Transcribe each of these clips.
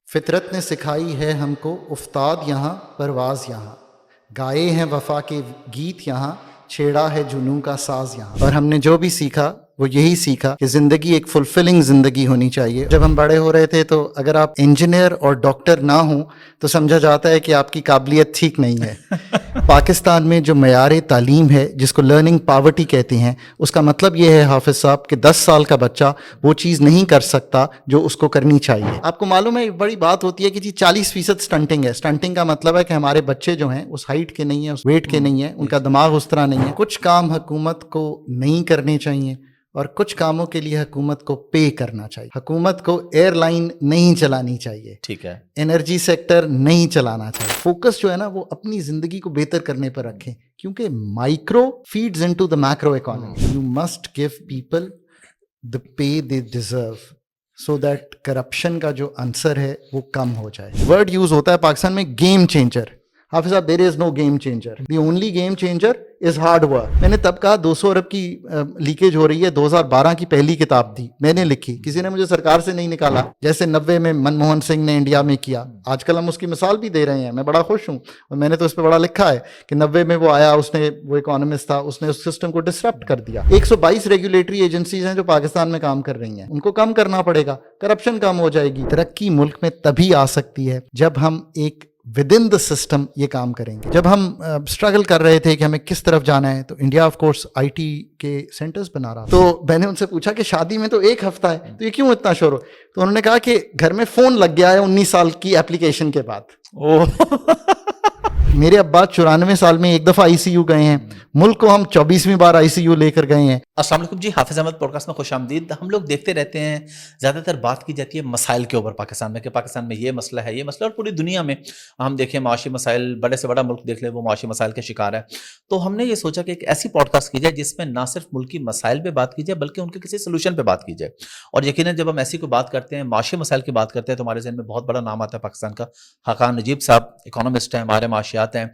فطرت نے سکھائی ہے ہم کو افتاد یہاں پرواز یہاں، گائے ہیں وفا کے گیت یہاں، چھیڑا ہے جنوں کا ساز یہاں۔ اور ہم نے جو بھی سیکھا وہ یہی سیکھا کہ زندگی ایک فلفلنگ زندگی ہونی چاہیے۔ جب ہم بڑے ہو رہے تھے تو اگر آپ انجینئر اور ڈاکٹر نہ ہوں تو سمجھا جاتا ہے کہ آپ کی قابلیت ٹھیک نہیں ہے۔ پاکستان میں جو معیار تعلیم ہے جس کو لرننگ پاورٹی کہتے ہیں، اس کا مطلب یہ ہے حافظ صاحب کہ 10 سال کا بچہ وہ چیز نہیں کر سکتا جو اس کو کرنی چاہیے۔ آپ کو معلوم ہے بڑی بات ہوتی ہے کہ جی 40% سٹنٹنگ ہے۔ سٹنٹنگ کا مطلب ہے کہ ہمارے بچے جو ہیں اس ہائٹ کے نہیں ہیں، اس ویٹ کے نہیں ہیں، ان کا دماغ اس طرح نہیں ہے۔ کچھ کام حکومت کو نہیں کرنے چاہیے اور کچھ کاموں کے لیے حکومت کو پے کرنا چاہیے۔ حکومت کو ایئر لائن نہیں چلانی چاہیے، ٹھیک ہے، انرجی سیکٹر نہیں چلانا چاہیے۔ فوکس جو ہے نا وہ اپنی زندگی کو بہتر کرنے پر رکھیں، کیونکہ micro feeds into the macro economy. You must give people the pay they deserve so that corruption کا جو عنصر ہے وہ کم ہو جائے۔ ورڈ یوز ہوتا ہے پاکستان میں گیم چینجر۔ حافظ صاحب there is no game changer. The only game changer is hard work. میں نے تب کہا 200 ارب کی لیکیج ہو رہی ہے، 2012 کی پہلی کتاب تھی، میں نے لکھی، کسی نے مجھے سرکار سے نہیں نکالا، جیسے 90 میں منموہن سنگھ نے انڈیا میں کیا۔ آج کل ہم اس کی مثال بھی دے رہے ہیں، میں بڑا خوش ہوں، اور میں نے تو اس پہ بڑا لکھا ہے کہ 90 میں وہ آیا، اس نے، وہ اکانومسٹ تھا، اس نے اس سسٹم کو ڈسرپٹ کر دیا۔ 122 ریگولیٹری ایجنسیز ہیں جو پاکستان میں کام کر رہی ہیں، ان کو کم کرنا پڑے گا، کرپشن کم ہو جائے گی۔ ترقی ملک میں تبھی آ سکتی ہے جب ہم ایک ود ان دا سسٹم یہ کام کریں گے۔ جب ہم اسٹرگل کر رہے تھے کہ ہمیں کس طرف جانا ہے تو India of course I T کے سینٹرز بنا رہا، تو میں نے ان سے پوچھا کہ شادی میں تو 1 ہفتہ ہے تو یہ کیوں اتنا شور ہو؟ تو انہوں نے کہا کہ گھر میں فون لگ گیا ہے 19 سال کی اپلیکیشن کے بعد۔ میرے ابا 94 سال میں 1 دفعہ آئی سی یو گئے ہیں، ملک کو ہم 24ویں بار آئی سی یو لے کر گئے ہیں۔ السلام علیکم جی، حافظ احمد پوڈ کاسٹ میں خوش آمدید۔ ہم لوگ دیکھتے رہتے ہیں، زیادہ تر بات کی جاتی ہے مسائل کے اوپر پاکستان میں، کہ پاکستان میں یہ مسئلہ ہے، یہ مسئلہ، اور پوری دنیا میں ہم دیکھیں معاشی مسائل، بڑے سے بڑا ملک دیکھ لیں وہ معاشی مسائل کے شکار ہے۔ تو ہم نے یہ سوچا کہ ایک ایسی پوڈ کاسٹ کی جائے جس میں نہ صرف ملکی مسائل پہ بات کی جائے بلکہ ان کے کسی سلوشن پہ بات کی جائے۔ اور یقیناً جب ہم ایسی کوئی بات کرتے ہیں، معاشی مسائل کی بات کرتے ہیں، تو ہمارے ذہن میں بہت بڑا نام آتا ہے پاکستان کا۔ حقان نجیب صاحب اکانومسٹ ہیں، ہمارے معاشیات ہیں،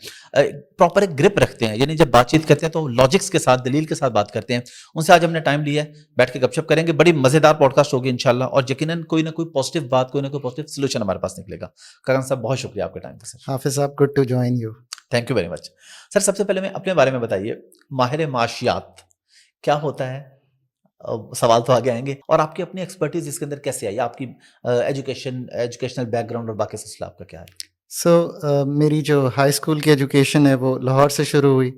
پراپر ایک گرپ رکھتے ہیں، یعنی جب بات چیت کرتے ہیں تو لاجکس کے ساتھ، دلیل کے ساتھ بات کرتے ہیں۔ ان سے آج ہم نے ٹائم لیا ہے، بیٹھ کے گپ شپ کریں گے، بڑی مزیدار پوڈ کاسٹ ہوگی انشاءاللہ، اور یقیناً کوئی نہ کوئی پازیٹیو بات، کوئی نہ کوئی پازیٹیو سولوشن ہمارے پاس نکلے گا۔ کاکان صاحب بہت شکریہ آپ کے ٹائم کا سر۔ حافظ صاحب good to join you. Thank you very much sir. سب سے پہلے میں اپنے بارے میں بتائیے، ماہر معاشیات کیا ہوتا ہے؟ سوال تو آگے آئیں گے، اور آپ کی اپنی ایکسپرٹیز اس کے اندر کیسے آئی؟ آپ کی ایجوکیشنل بیک گراؤنڈ اور باقی سلسلہ آپ کا کیا ہے؟ میری جو ہائی اسکول کی ایجوکیشن ہے وہ لاہور سے شروع ہوئی،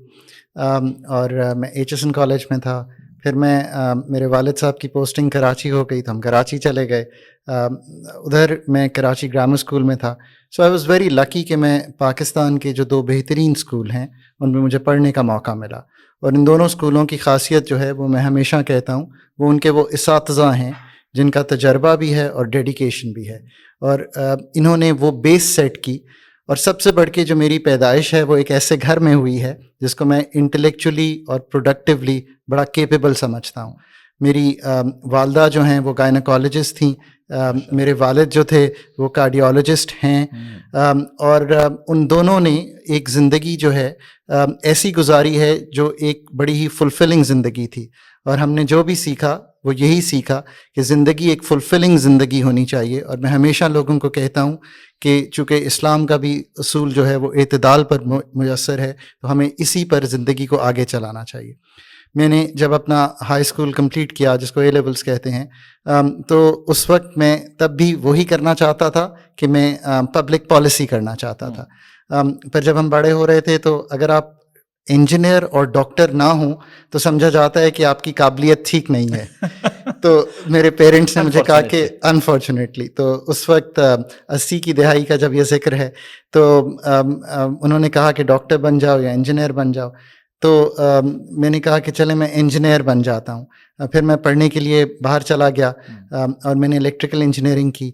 اور میں ایچ ایس این کالج میں تھا۔ پھر میں میرے والد صاحب کی پوسٹنگ کراچی ہو گئی تو ہم کراچی چلے گئے، ادھر میں کراچی گرامر اسکول میں تھا۔ سو آئی واز ویری لکی کہ میں پاکستان کے جو 2 بہترین اسکول ہیں ان میں مجھے پڑھنے کا موقع ملا، اور ان دونوں اسکولوں کی خاصیت جو ہے وہ میں ہمیشہ کہتا ہوں، وہ ان کے وہ اساتذہ ہیں جن کا تجربہ بھی ہے اور ڈیڈیکیشن بھی ہے، اور انہوں نے وہ بیس سیٹ کی۔ اور سب سے بڑھ کے جو میری پیدائش ہے وہ ایک ایسے گھر میں ہوئی ہے جس کو میں انٹلیکچولی اور پروڈکٹیولی بڑا کیپیبل سمجھتا ہوں۔ میری والدہ جو ہیں وہ گائنیکالوجسٹ تھیں، میرے والد جو تھے وہ کارڈیالوجسٹ ہیں، اور ان دونوں نے ایک زندگی جو ہے ایسی گزاری ہے جو ایک بڑی ہی فلفلنگ زندگی تھی۔ اور ہم نے جو بھی سیکھا وہ یہی سیکھا کہ زندگی ایک فلفلنگ زندگی ہونی چاہیے۔ اور میں ہمیشہ لوگوں کو کہتا ہوں کہ چونکہ اسلام کا بھی اصول جو ہے وہ اعتدال پر میسر ہے، تو ہمیں اسی پر زندگی کو آگے چلانا چاہیے۔ میں نے جب اپنا ہائی اسکول کمپلیٹ کیا جس کو اے لیولس کہتے ہیں، تو اس وقت میں تب بھی وہی کرنا چاہتا تھا کہ میں پبلک پالیسی کرنا چاہتا تھا۔ پر جب ہم بڑے ہو رہے تھے تو اگر آپ انجینئر اور ڈاکٹر نہ ہوں تو سمجھا جاتا ہے کہ آپ کی قابلیت ٹھیک نہیں ہے۔ تو میرے پیرنٹس نے مجھے کہا کہ انفارچونیٹلی، تو اس وقت 80 کی دہائی کا جب یہ ذکر ہے تو انہوں نے کہا کہ ڈاکٹر بن جاؤ یا انجینئر بن جاؤ، تو میں نے کہا کہ چلے میں انجینئر بن جاتا ہوں۔ پھر میں پڑھنے کے لیے باہر چلا گیا، اور میں نے الیکٹریکل انجینئرنگ کی۔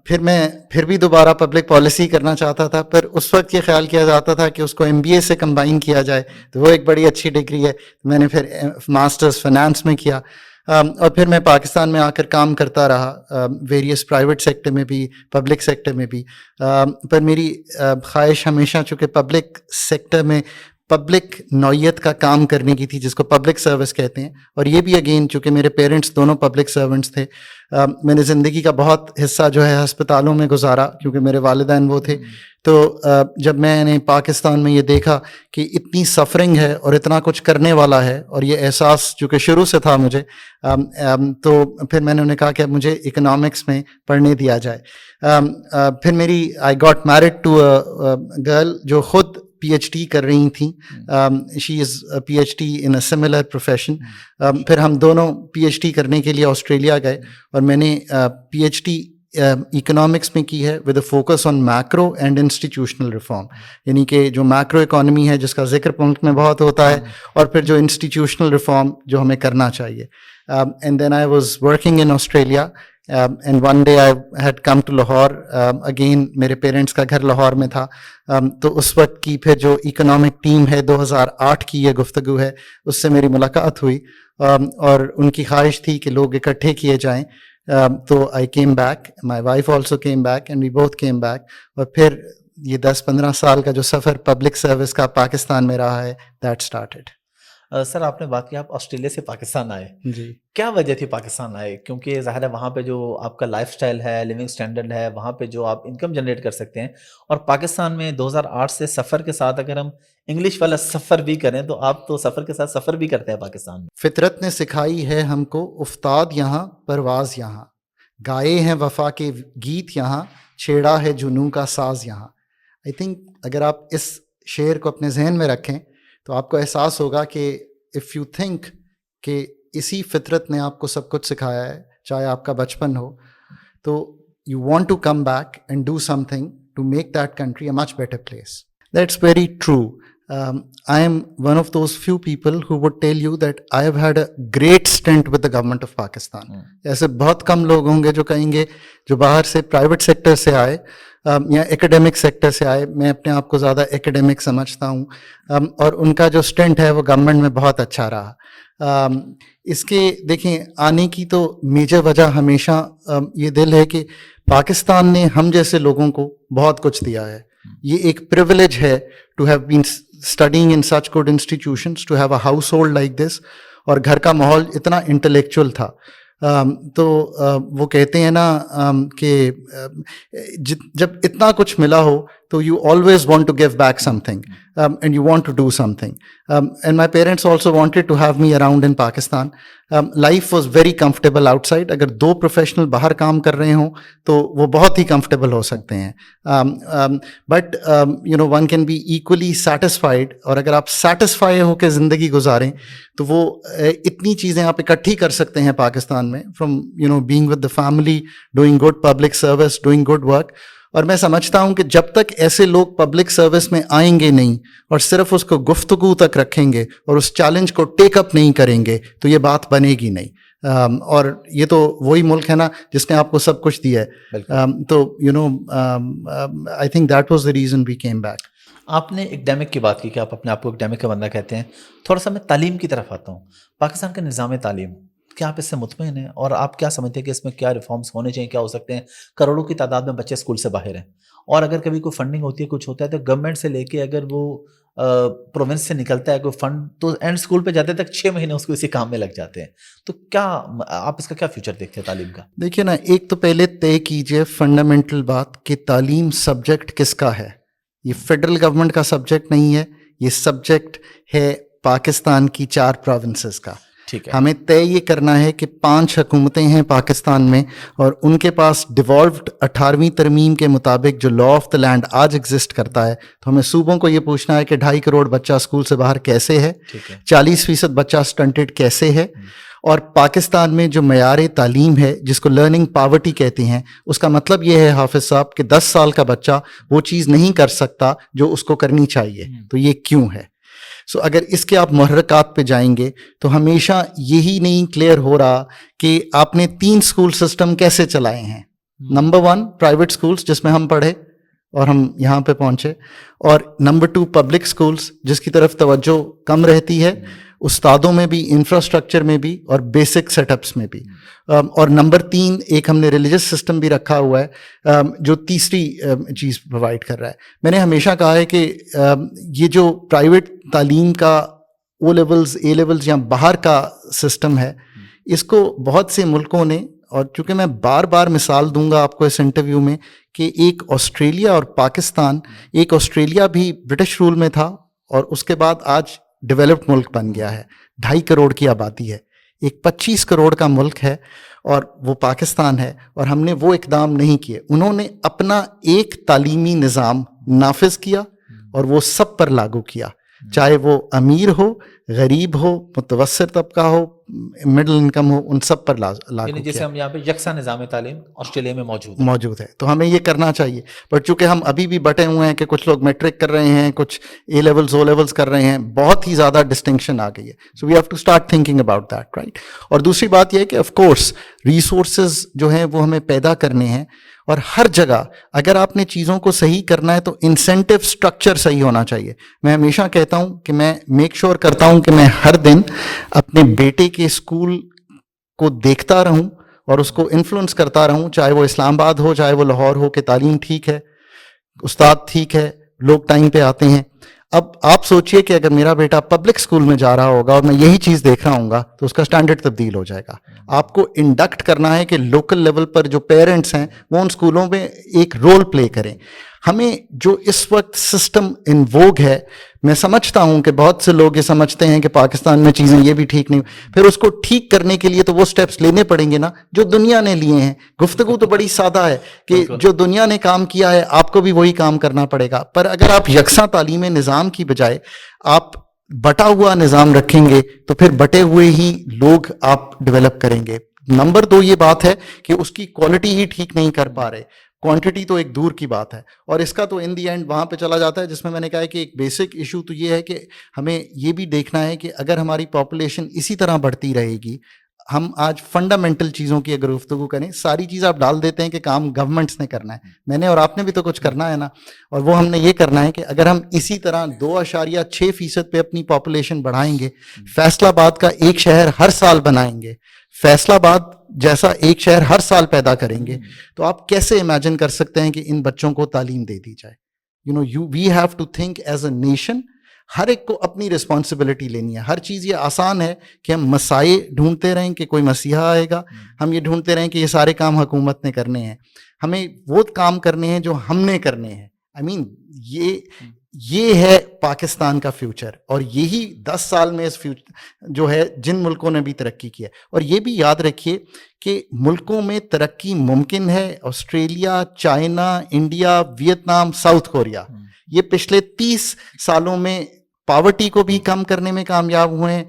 پھر بھی دوبارہ پبلک پالیسی کرنا چاہتا تھا، پر اس وقت یہ خیال کیا جاتا تھا کہ اس کو MBA سے کمبائن کیا جائے، تو وہ ایک بڑی اچھی ڈگری ہے۔ میں نے پھر ماسٹرز فائنانس میں کیا، اور پھر میں پاکستان میں آ کر کام کرتا رہا، ویریس پرائیویٹ سیکٹر میں بھی، پبلک سیکٹر میں بھی۔ پر میری خواہش ہمیشہ، چونکہ پبلک سیکٹر میں پبلک نوعیت کا کام کرنے کی تھی، جس کو پبلک سروس کہتے ہیں. اور یہ بھی اگین چونکہ میرے پیرنٹس دونوں پبلک سرونٹس تھے، میں نے زندگی کا بہت حصہ جو ہے ہسپتالوں میں گزارا کیونکہ میرے والدین وہ تھے. تو جب میں نے پاکستان میں یہ دیکھا کہ اتنی سفرنگ ہے اور اتنا کچھ کرنے والا ہے، اور یہ احساس چونکہ شروع سے تھا مجھے، تو پھر میں نے انہیں کہا کہ اب مجھے اکنامکس میں پڑھنے دیا جائے. پھر میری I got married to girl جو خود پی ایچ ڈی کر رہی تھیں. She is P H D in a similar profession. پھر ہم دونوں پی ایچ ڈی کرنے کے لیے آسٹریلیا گئے، اور میں نے پی ایچ ڈی اکنامکس میں کی ہے with a focus on macro and institutional reform. یعنی کہ جو میکرو اکانومی ہے جس کا ذکر ملک میں بہت ہوتا ہے، اور پھر جو انسٹیٹیوشنل ریفارم جو ہمیں کرنا چاہیے. And then I was working in Australia. And one day I had come to Lahore. Again میرے پیرنٹس کا گھر لاہور میں تھا. تو اس وقت کی پھر جو اکنامک ٹیم ہے 2008 کی یہ گفتگو ہے، اس سے میری ملاقات ہوئی، اور ان کی خواہش تھی کہ لوگ اکٹھے کیے جائیں. تو I came back, my wife also came back and we both came back. اور پھر یہ 10-15 سال کا جو سفر پبلک سروس کا پاکستان میں رہا ہے، that started. سر آپ نے بات کی آپ آسٹریلیا سے پاکستان آئے، جی. کیا وجہ تھی پاکستان آئے؟ کیونکہ ظاہر ہے وہاں پہ جو آپ کا لائف سٹائل ہے، لیونگ سٹینڈرڈ ہے، وہاں پہ جو آپ انکم جنریٹ کر سکتے ہیں، اور پاکستان میں 2008 سے سفر کے ساتھ اگر ہم انگلش والا سفر بھی کریں تو آپ تو سفر کے ساتھ سفر بھی کرتے ہیں پاکستان میں. فطرت نے سکھائی ہے ہم کو افتاد یہاں پرواز یہاں، گائے ہیں وفا کے گیت یہاں، چھیڑا ہے جنوں کا ساز یہاں. آئی تھنک اگر آپ اس شعر کو اپنے ذہن میں رکھیں تو آپ کو احساس ہوگا کہ اف یو تھنک کہ اسی فطرت نے آپ کو سب کچھ سکھایا ہے، چاہے آپ کا بچپن ہو، تو you want to come back and do something to make that country a much better place. That's very true. I am one of those few people who would tell you that I have had a great stint with the government of Pakistan. ایسے بہت کم لوگ ہوں گے جو کہیں گے جو باہر سے پرائیویٹ سیکٹر سے آئے یا ایکیڈیمک سیکٹر سے آئے. میں اپنے آپ کو زیادہ ایکیڈیمک سمجھتا ہوں، اور ان کا جو اسٹنٹ ہے وہ گورنمنٹ میں بہت اچھا رہا. اس کے دیکھیں آنے کی تو میجر وجہ ہمیشہ یہ دل ہے کہ پاکستان نے ہم جیسے لوگوں کو بہت کچھ دیا ہے. یہ ایک پریویلیج ہے to have been studying in such good institutions, to have a household like this. اور گھر کا ماحول اتنا انٹلیکچوئل تھا. تو وہ کہتے ہیں نا کہ جب اتنا کچھ ملا ہو تو you always want to give back something and you want to do something. And my parents also wanted to have me around in Pakistan. Life was very comfortable outside. اگر دو professional باہر کام کر رہے ہوں تو وہ بہت ہی comfortable ہو سکتے ہیں، but you know one can be equally satisfied. اور اگر آپ سیٹسفائی ہو کے زندگی گزاریں تو وہ اتنی چیزیں آپ اکٹھی کر سکتے ہیں پاکستان میں، from you know being with the family, doing good public service, doing good work. اور میں سمجھتا ہوں کہ جب تک ایسے لوگ پبلک سروس میں آئیں گے نہیں اور صرف اس کو گفتگو تک رکھیں گے اور اس چیلنج کو ٹیک اپ نہیں کریں گے تو یہ بات بنے گی نہیں. اور یہ تو وہی ملک ہے نا جس نے آپ کو سب کچھ دیا ہے. تو you know I think that was the reason we came back. آپ نے ایکڈیمک کی بات کی کہ آپ اپنے آپ کو ایکڈیمک کا بندہ کہتے ہیں. تھوڑا سا میں تعلیم کی طرف آتا ہوں. پاکستان کا نظام تعلیم، کیا آپ اس سے مطمئن ہیں؟ اور آپ کیا سمجھتے ہیں کہ اس میں کیا ریفارمز ہونے چاہیے، کیا ہو سکتے ہیں؟ کروڑوں کی تعداد میں بچے اسکول سے باہر ہیں، اور اگر کبھی کوئی فنڈنگ ہوتی ہے، کچھ ہوتا ہے، تو گورنمنٹ سے لے کے اگر وہ پروونس سے نکلتا ہے کوئی فنڈ تو اینڈ اسکول پہ جاتے تک 6 مہینے اس کو اسی کام میں لگ جاتے ہیں. تو کیا آپ اس کا کیا فیوچر دیکھتے ہیں تعلیم کا؟ دیکھیے نا، ایک تو پہلے طے کیجیے فنڈامنٹل بات کہ تعلیم سبجیکٹ کس کا ہے. یہ فیڈرل گورنمنٹ کا سبجیکٹ نہیں ہے، یہ سبجیکٹ ہے پاکستان کی 4 پروونسز کا. ہمیں طے یہ کرنا ہے کہ 5 حکومتیں ہیں پاکستان میں، اور ان کے پاس ڈیوالوڈ 18ویں ترمیم کے مطابق جو لا آف دا لینڈ آج ایگزسٹ کرتا ہے، تو ہمیں صوبوں کو یہ پوچھنا ہے کہ 2.5 کروڑ بچہ اسکول سے باہر کیسے ہے، 40% بچہ سٹنٹڈ کیسے ہے. اور پاکستان میں جو معیار تعلیم ہے جس کو لرننگ پاورٹی کہتے ہیں، اس کا مطلب یہ ہے حافظ صاحب کہ 10 سال کا بچہ وہ چیز نہیں کر سکتا جو اس کو کرنی چاہیے. تو یہ کیوں ہے؟ سو اگر اس کے آپ محرکات پہ جائیں گے تو ہمیشہ یہی نہیں کلیئر ہو رہا کہ آپ نے 3 اسکول سسٹم کیسے چلائے ہیں. نمبر 1 پرائیویٹ اسکولس جس میں ہم پڑھے اور ہم یہاں پہ پہنچے، اور نمبر 2 پبلک اسکولس جس کی طرف توجہ کم رہتی ہے، استادوں میں بھی, انفراسٹرکچر میں بھی, اور بیسک سیٹ اپس میں بھی. اور نمبر 3 ایک ہم نے ریلیجس سسٹم بھی رکھا ہوا ہے جو تیسری چیز پرووائڈ کر رہا ہے. میں نے ہمیشہ کہا ہے کہ یہ جو پرائیویٹ تعلیم کا او لیولز, اے لیولز یا باہر کا سسٹم ہے, اس کو بہت سے ملکوں نے, اور چونکہ میں بار بار مثال دوں گا آپ کو اس انٹرویو میں کہ ایک آسٹریلیا اور پاکستان, ایک آسٹریلیا بھی برٹش رول میں تھا اور اس کے بعد آج ڈیولپڈ ملک بن گیا ہے, 2.5 کروڑ کی آبادی ہے, ایک 25 کروڑ کا ملک ہے اور وہ پاکستان ہے, اور ہم نے وہ اقدام نہیں کیے. انہوں نے اپنا ایک تعلیمی نظام نافذ کیا اور وہ سب پر لاگو کیا, چاہے وہ امیر ہو, غریب ہو, متوسط طبقہ ہو, مڈل انکم ہو, ان سب پر لاگو یعنی جیسے کیا. ہم یہاں پہ یکساں نظام تعلیم آسٹریلیا میں موجود ہے. تو ہمیں یہ کرنا چاہیے, بٹ چونکہ ہم ابھی بھی بٹے ہوئے ہیں کہ کچھ لوگ میٹرک کر رہے ہیں, کچھ اے لیولز او لیولز کر رہے ہیں, بہت ہی زیادہ ڈسٹنکشن آ گئی ہے. So we have to start thinking about that, right. اور دوسری بات یہ ہے کہ آف کورس ریسورسز جو ہیں وہ ہمیں پیدا کرنے ہیں, اور ہر جگہ اگر آپ نے چیزوں کو صحیح کرنا ہے تو انسینٹیو اسٹرکچر صحیح ہونا چاہیے. میں ہمیشہ کہتا ہوں کہ میں میک شور کرتا ہوں کہ میں ہر دن اپنے بیٹے کے اسکول کو دیکھتا رہوں اور اس کو انفلوئنس کرتا رہوں, چاہے وہ اسلام آباد ہو, چاہے وہ لاہور ہو, کہ تعلیم ٹھیک ہے, استاد ٹھیک ہے, لوگ ٹائم پہ آتے ہیں. اب آپ سوچئے کہ اگر میرا بیٹا پبلک اسکول میں جا رہا ہوگا اور میں یہی چیز دیکھ رہا ہوں گا تو اس کا اسٹینڈرڈ تبدیل ہو جائے گا. آپ کو انڈکٹ کرنا ہے کہ لوکل لیول پر جو پیرنٹس ہیں وہ ان اسکولوں میں ایک رول پلے کریں. ہمیں جو اس وقت سسٹم ان ووگ ہے, میں سمجھتا ہوں کہ بہت سے لوگ یہ سمجھتے ہیں کہ پاکستان میں چیزیں یہ بھی ٹھیک نہیں, پھر اس کو ٹھیک کرنے کے لیے تو وہ سٹیپس لینے پڑیں گے نا جو دنیا نے لیے ہیں. گفتگو تو بڑی سادہ ہے کہ جو دنیا نے کام کیا ہے آپ کو بھی وہی کام کرنا پڑے گا, پر اگر آپ یکساں تعلیم نظام کی بجائے آپ بٹا ہوا نظام رکھیں گے تو پھر بٹے ہوئے ہی لوگ آپ ڈیولپ کریں گے. نمبر 2 یہ بات ہے کہ اس کی کوالٹی ہی ٹھیک نہیں کر پا رہے, کوانٹٹی تو ایک دور کی بات ہے, اور اس کا تو ان دی اینڈ وہاں پہ چلا جاتا ہے جس میں نے کہا ہے کہ ایک بیسک ایشو تو یہ ہے کہ ہمیں یہ بھی دیکھنا ہے کہ اگر ہماری پاپولیشن اسی طرح بڑھتی رہے گی, ہم آج فنڈامنٹل چیزوں کی اگر گفتگو کریں, ساری چیز آپ ڈال دیتے ہیں کہ کام گورنمنٹس نے کرنا ہے, میں نے اور آپ نے بھی تو کچھ کرنا ہے نا, اور وہ ہم نے یہ کرنا ہے کہ اگر ہم اسی طرح 2.6% پہ اپنی پاپولیشن بڑھائیں گے, فیصل آباد کا ایک شہر ہر سال بنائیں گے, فیصل آباد جیسا ایک شہر ہر سال پیدا کریں گے, تو آپ کیسے امیجن کر سکتے ہیں کہ ان بچوں کو تعلیم دے دی جائے. We have to think as a nation, ہر ایک کو اپنی رسپانسبلٹی لینی ہے. ہر چیز یہ آسان ہے کہ ہم مسائل ڈھونڈتے رہیں کہ کوئی مسیحا آئے گا, ہم یہ ڈھونڈتے رہیں کہ یہ سارے کام حکومت نے کرنے ہیں. ہمیں وہ کام کرنے ہیں جو ہم نے کرنے ہیں. یہ ہے پاکستان کا فیوچر, اور یہی 10 سال میں اس فیوچر جو ہے جن ملکوں نے بھی ترقی کی ہے. اور یہ بھی یاد رکھیے کہ ملکوں میں ترقی ممکن ہے. Australia, China, India, Vietnam, south Korea, یہ پچھلے 30 سالوں میں پاورٹی کو بھی کم کرنے میں کامیاب ہوئے ہیں,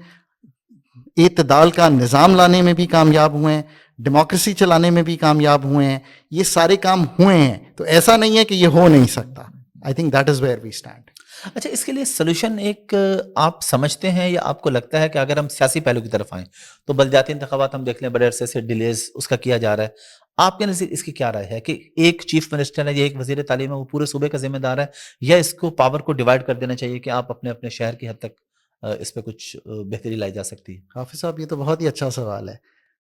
اعتدال کا نظام لانے میں بھی کامیاب ہوئے ہیں, ڈیموکریسی چلانے میں بھی کامیاب ہوئے ہیں. یہ سارے کام ہوئے ہیں, تو ایسا نہیں ہے کہ یہ ہو نہیں سکتا. I think that is where we stand. اچھا, اس کے لیے سلوشن ایک آپ سمجھتے ہیں یا آپ کو لگتا ہے کہ اگر ہم سیاسی پہلو کی طرف آئیں تو بلدیاتی انتخابات ہم دیکھ لیں, بڑے عرصے سے ڈیلیز اس کا کیا جا رہا ہے, آپ کے نزدیک اس کی کیا رائے ہے کہ ایک چیف منسٹر ہے یا ایک وزیر تعلیم ہے وہ پورے صوبے کا ذمہ دار ہے, یا اس کو پاور کو ڈیوائڈ کر دینا چاہیے کہ آپ اپنے اپنے شہر کی حد تک اس پہ کچھ بہتری لائی جا سکتی ہے؟ حافظ صاحب, یہ تو بہت ہی اچھا سوال ہے.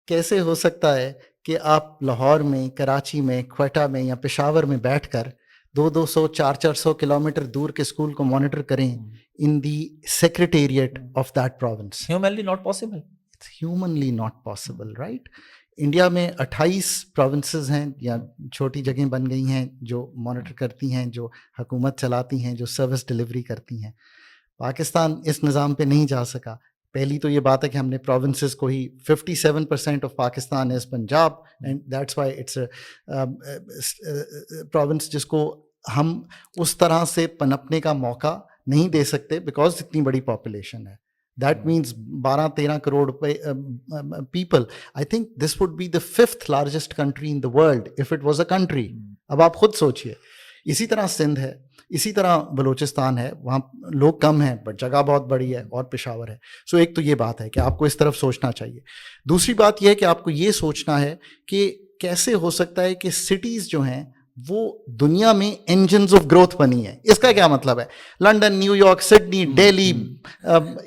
کیسے ہو سکتا ہے کہ آپ لاہور میں, کراچی میں, کوئٹہ میں یا پشاور میں بیٹھ کر 200 400 کلومیٹر دور کے اسکول کو مانیٹر کریں in the secretariat of that province? Humanly not possible. Humanly not possible, right. India میں 28 پروونسز ہیں یا چھوٹی جگہیں بن گئی ہیں جو مانیٹر کرتی ہیں, جو حکومت چلاتی ہیں, جو سروس ڈلیوری کرتی ہیں. پاکستان اس نظام پہ نہیں جا سکا. پہلی تو یہ بات ہے کہ ہم نے پروونسز کو ہی 57% of Pakistan is Punjab, and that's why it's province جس کو ہم اس طرح سے پنپنے کا موقع نہیں دے سکتے بیکاز اتنی بڑی پاپولیشن ہے. That means 12-13 crore people. I think this would be the 5th largest country in the world if it was a country. اب آپ خود سوچئے. اسی طرح سندھ ہے, اسی طرح بلوچستان ہے, وہاں لوگ کم ہیں بٹ جگہ بہت بڑی ہے, اور پشاور ہے. سو ایک تو یہ بات ہے کہ آپ کو اس طرف سوچنا چاہیے. دوسری بات یہ ہے کہ آپ کو یہ سوچنا ہے کہ کیسے ہو سکتا ہے کہ سٹیز جو ہیں وہ دنیا میں انجنز آف گروتھ بنی ہے. اس کا کیا مطلب ہے؟ London, new York, Sydney, Delhi,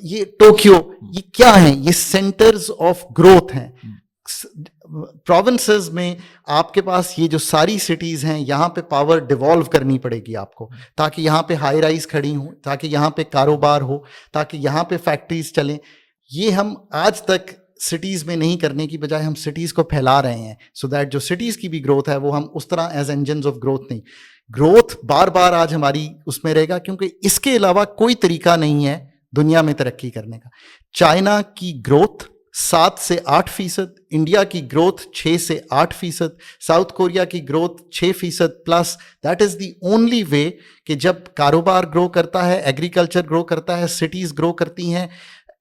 یہ ٹوکیو، یہ کیا ہیں؟ یہ سینٹرز آف گروتھ ہیں. پروونسز میں آپ کے پاس یہ جو ساری سٹیز ہیں، یہاں پہ پاور ڈیوالو کرنی پڑے گی آپ کو، تاکہ یہاں پہ ہائی رائز کھڑی ہوں، تاکہ یہاں پہ کاروبار ہو، تاکہ یہاں پہ فیکٹریز چلیں. یہ ہم آج تک سٹیز میں نہیں کرنے کی بجائے ہم سٹیز کو پھیلا رہے ہیں، سو دیٹ جو سٹیز کی بھی گروتھ ہے وہ ہم اس طرح ایز انجنز آف گروتھ نہیں. گروتھ بار بار آج ہماری اس میں رہے گا، کیونکہ اس کے علاوہ کوئی طریقہ نہیں ہے دنیا میں ترقی کرنے کا. چائنا کی گروتھ 7 سے 8%، انڈیا کی گروتھ 6 سے 8%، ساؤتھ کوریا کی growth 6% plus. That is the only way کہ جب کاروبار گرو کرتا ہے، ایگریکلچر گرو کرتا ہے، سٹیز گرو کرتی ہیں،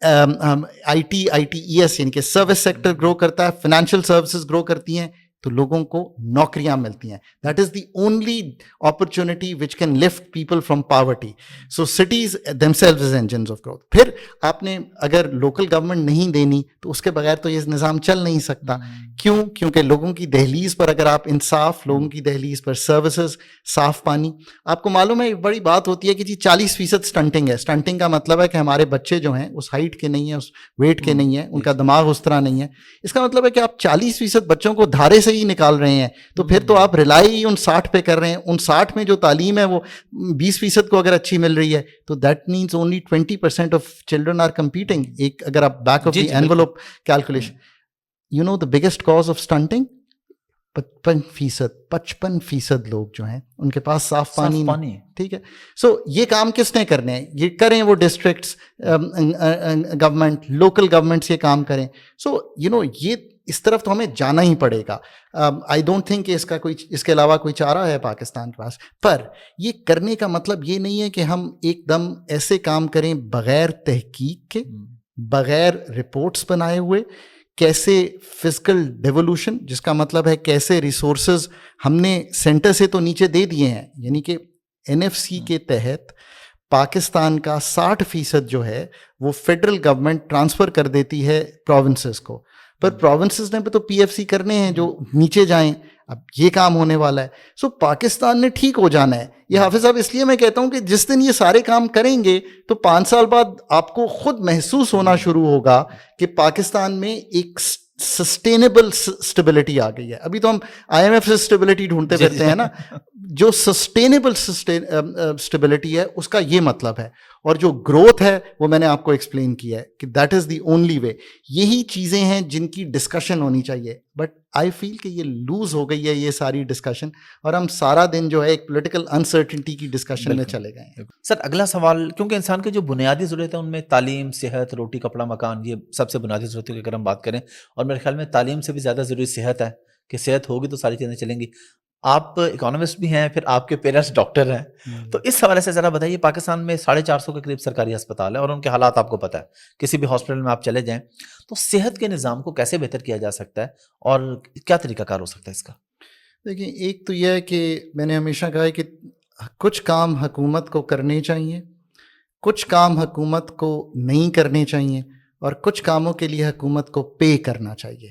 آئی ٹی ای ایس یعنی کہ سروس سیکٹر گرو کرتا ہے، فائنینشیل سروسز گرو کرتی ہیں، تو لوگوں کو نوکریاں ملتی ہیں. That is the only opportunity which can lift people from poverty. So cities themselves are engines of growth. پھر آپ نے اگر لوکل گورنمنٹ نہیں دینی تو اس کے بغیر تو یہ نظام چل نہیں سکتا. کیوں؟ کیونکہ لوگوں کی دہلیز پر اگر آپ انصاف، لوگوں کی دہلیز پر سروسز، صاف پانی. آپ کو معلوم ہے ایک بڑی بات ہوتی ہے کہ جی 40% سٹنٹنگ ہے. سٹنٹنگ کا مطلب ہے کہ ہمارے بچے جو ہیں اس ہائٹ کے نہیں ہیں، اس ویٹ کے نہیں ہیں، ان کا دماغ اس طرح نہیں ہے. اس کا مطلب ہے کہ آپ 40% بچوں کو دھارے سے ہی نکال رہے ہیں، تو پھر تو آپ رلائی ہی ان 60 پہ کر رہے ہیں. ان 60 میں جو تعلیم ہے وہ 20% کو اگر اچھی مل رہی ہے تو that means only 20% of children are competing. ایک اگر آپ back of the envelope calculation, you know the biggest cause of stunting, 55% لوگ جو ہیں ان کے پاس صاف پانی نہیں. ٹھیک ہے، سو یہ کام کس نے کرنے ہیں؟ یہ کریں وہ ڈسٹرکٹس، گورنمنٹ، لوکل گورنمنٹس یہ کام کریں. سو یو نو یہ اس طرف تو ہمیں جانا ہی پڑے گا. آئی ڈونٹ تھنک کہ اس کے علاوہ کوئی چارہ ہے پاکستان کے پاس. پر یہ کرنے کا مطلب یہ نہیں ہے کہ ہم ایک دم ایسے کام کریں بغیر تحقیق کے، بغیر رپورٹس بنائے ہوئے. کیسے فزیکل ڈیولوشن، جس کا مطلب ہے کیسے ریسورسز ہم نے سینٹر سے تو نیچے دے دیے ہیں، یعنی کہ NFC کے تحت پاکستان کا 60% جو ہے وہ فیڈرل گورنمنٹ ٹرانسفر کر دیتی ہے پروونسز کو. پر پروونسز نے تو PFC کرنے ہیں جو نیچے جائیں. اب یہ کام ہونے والا ہے. سو پاکستان نے ٹھیک ہو جانا ہے. یہ حافظ صاحب اس لیے میں کہتا ہوں کہ جس دن یہ سارے کام کریں گے تو 5 سال بعد آپ کو خود محسوس ہونا شروع ہوگا کہ پاکستان میں ایک سسٹینیبل اسٹیبلٹی آ گئی ہے. ابھی تو ہم IMF سے اسٹیبلٹی ڈھونڈتے پھرتے ہیں نا. جو سسٹینیبل اسٹیبلٹی ہے اس کا یہ مطلب ہے. اور جو گروتھ ہے وہ میں نے آپ کو ایکسپلین کیا ہے کہ that is the only way. یہی چیزیں ہیں جن کی ڈسکشن ہونی چاہیے. بٹ آئی فیل کہ یہ لوز ہو گئی ہے یہ ساری ڈسکشن، اور ہم سارا دن جو ہے ایک پولیٹیکل انسرٹنٹی کی ڈسکشن میں چلے گئے ہیں. سر اگلا سوال، کیونکہ انسان کے جو بنیادی ضرورت ہے ان میں تعلیم، صحت، روٹی، کپڑا، مکان، یہ سب سے بنیادی ضرورتوں کی اگر ہم بات کریں، اور میرے خیال میں تعلیم سے بھی زیادہ ضروری صحت ہے کہ صحت ہوگی تو ساری چیزیں چلیں گی. آپ اکانومسٹ بھی ہیں، پھر آپ کے پیرنٹس ڈاکٹر ہیں، تو اس حوالے سے ذرا بتائیے. پاکستان میں 450 کے قریب سرکاری ہسپتال ہے اور ان کے حالات آپ کو پتہ ہے. کسی بھی ہاسپٹل میں آپ چلے جائیں تو صحت کے نظام کو کیسے بہتر کیا جا سکتا ہے اور کیا طریقہ کار ہو سکتا ہے اس کا؟ دیکھیں، ایک تو یہ ہے کہ میں نے ہمیشہ کہا ہے کہ کچھ کام حکومت کو کرنے چاہیے، کچھ کام حکومت کو نہیں کرنے چاہیے، اور کچھ کاموں کے لیے حکومت کو پے کرنا چاہیے.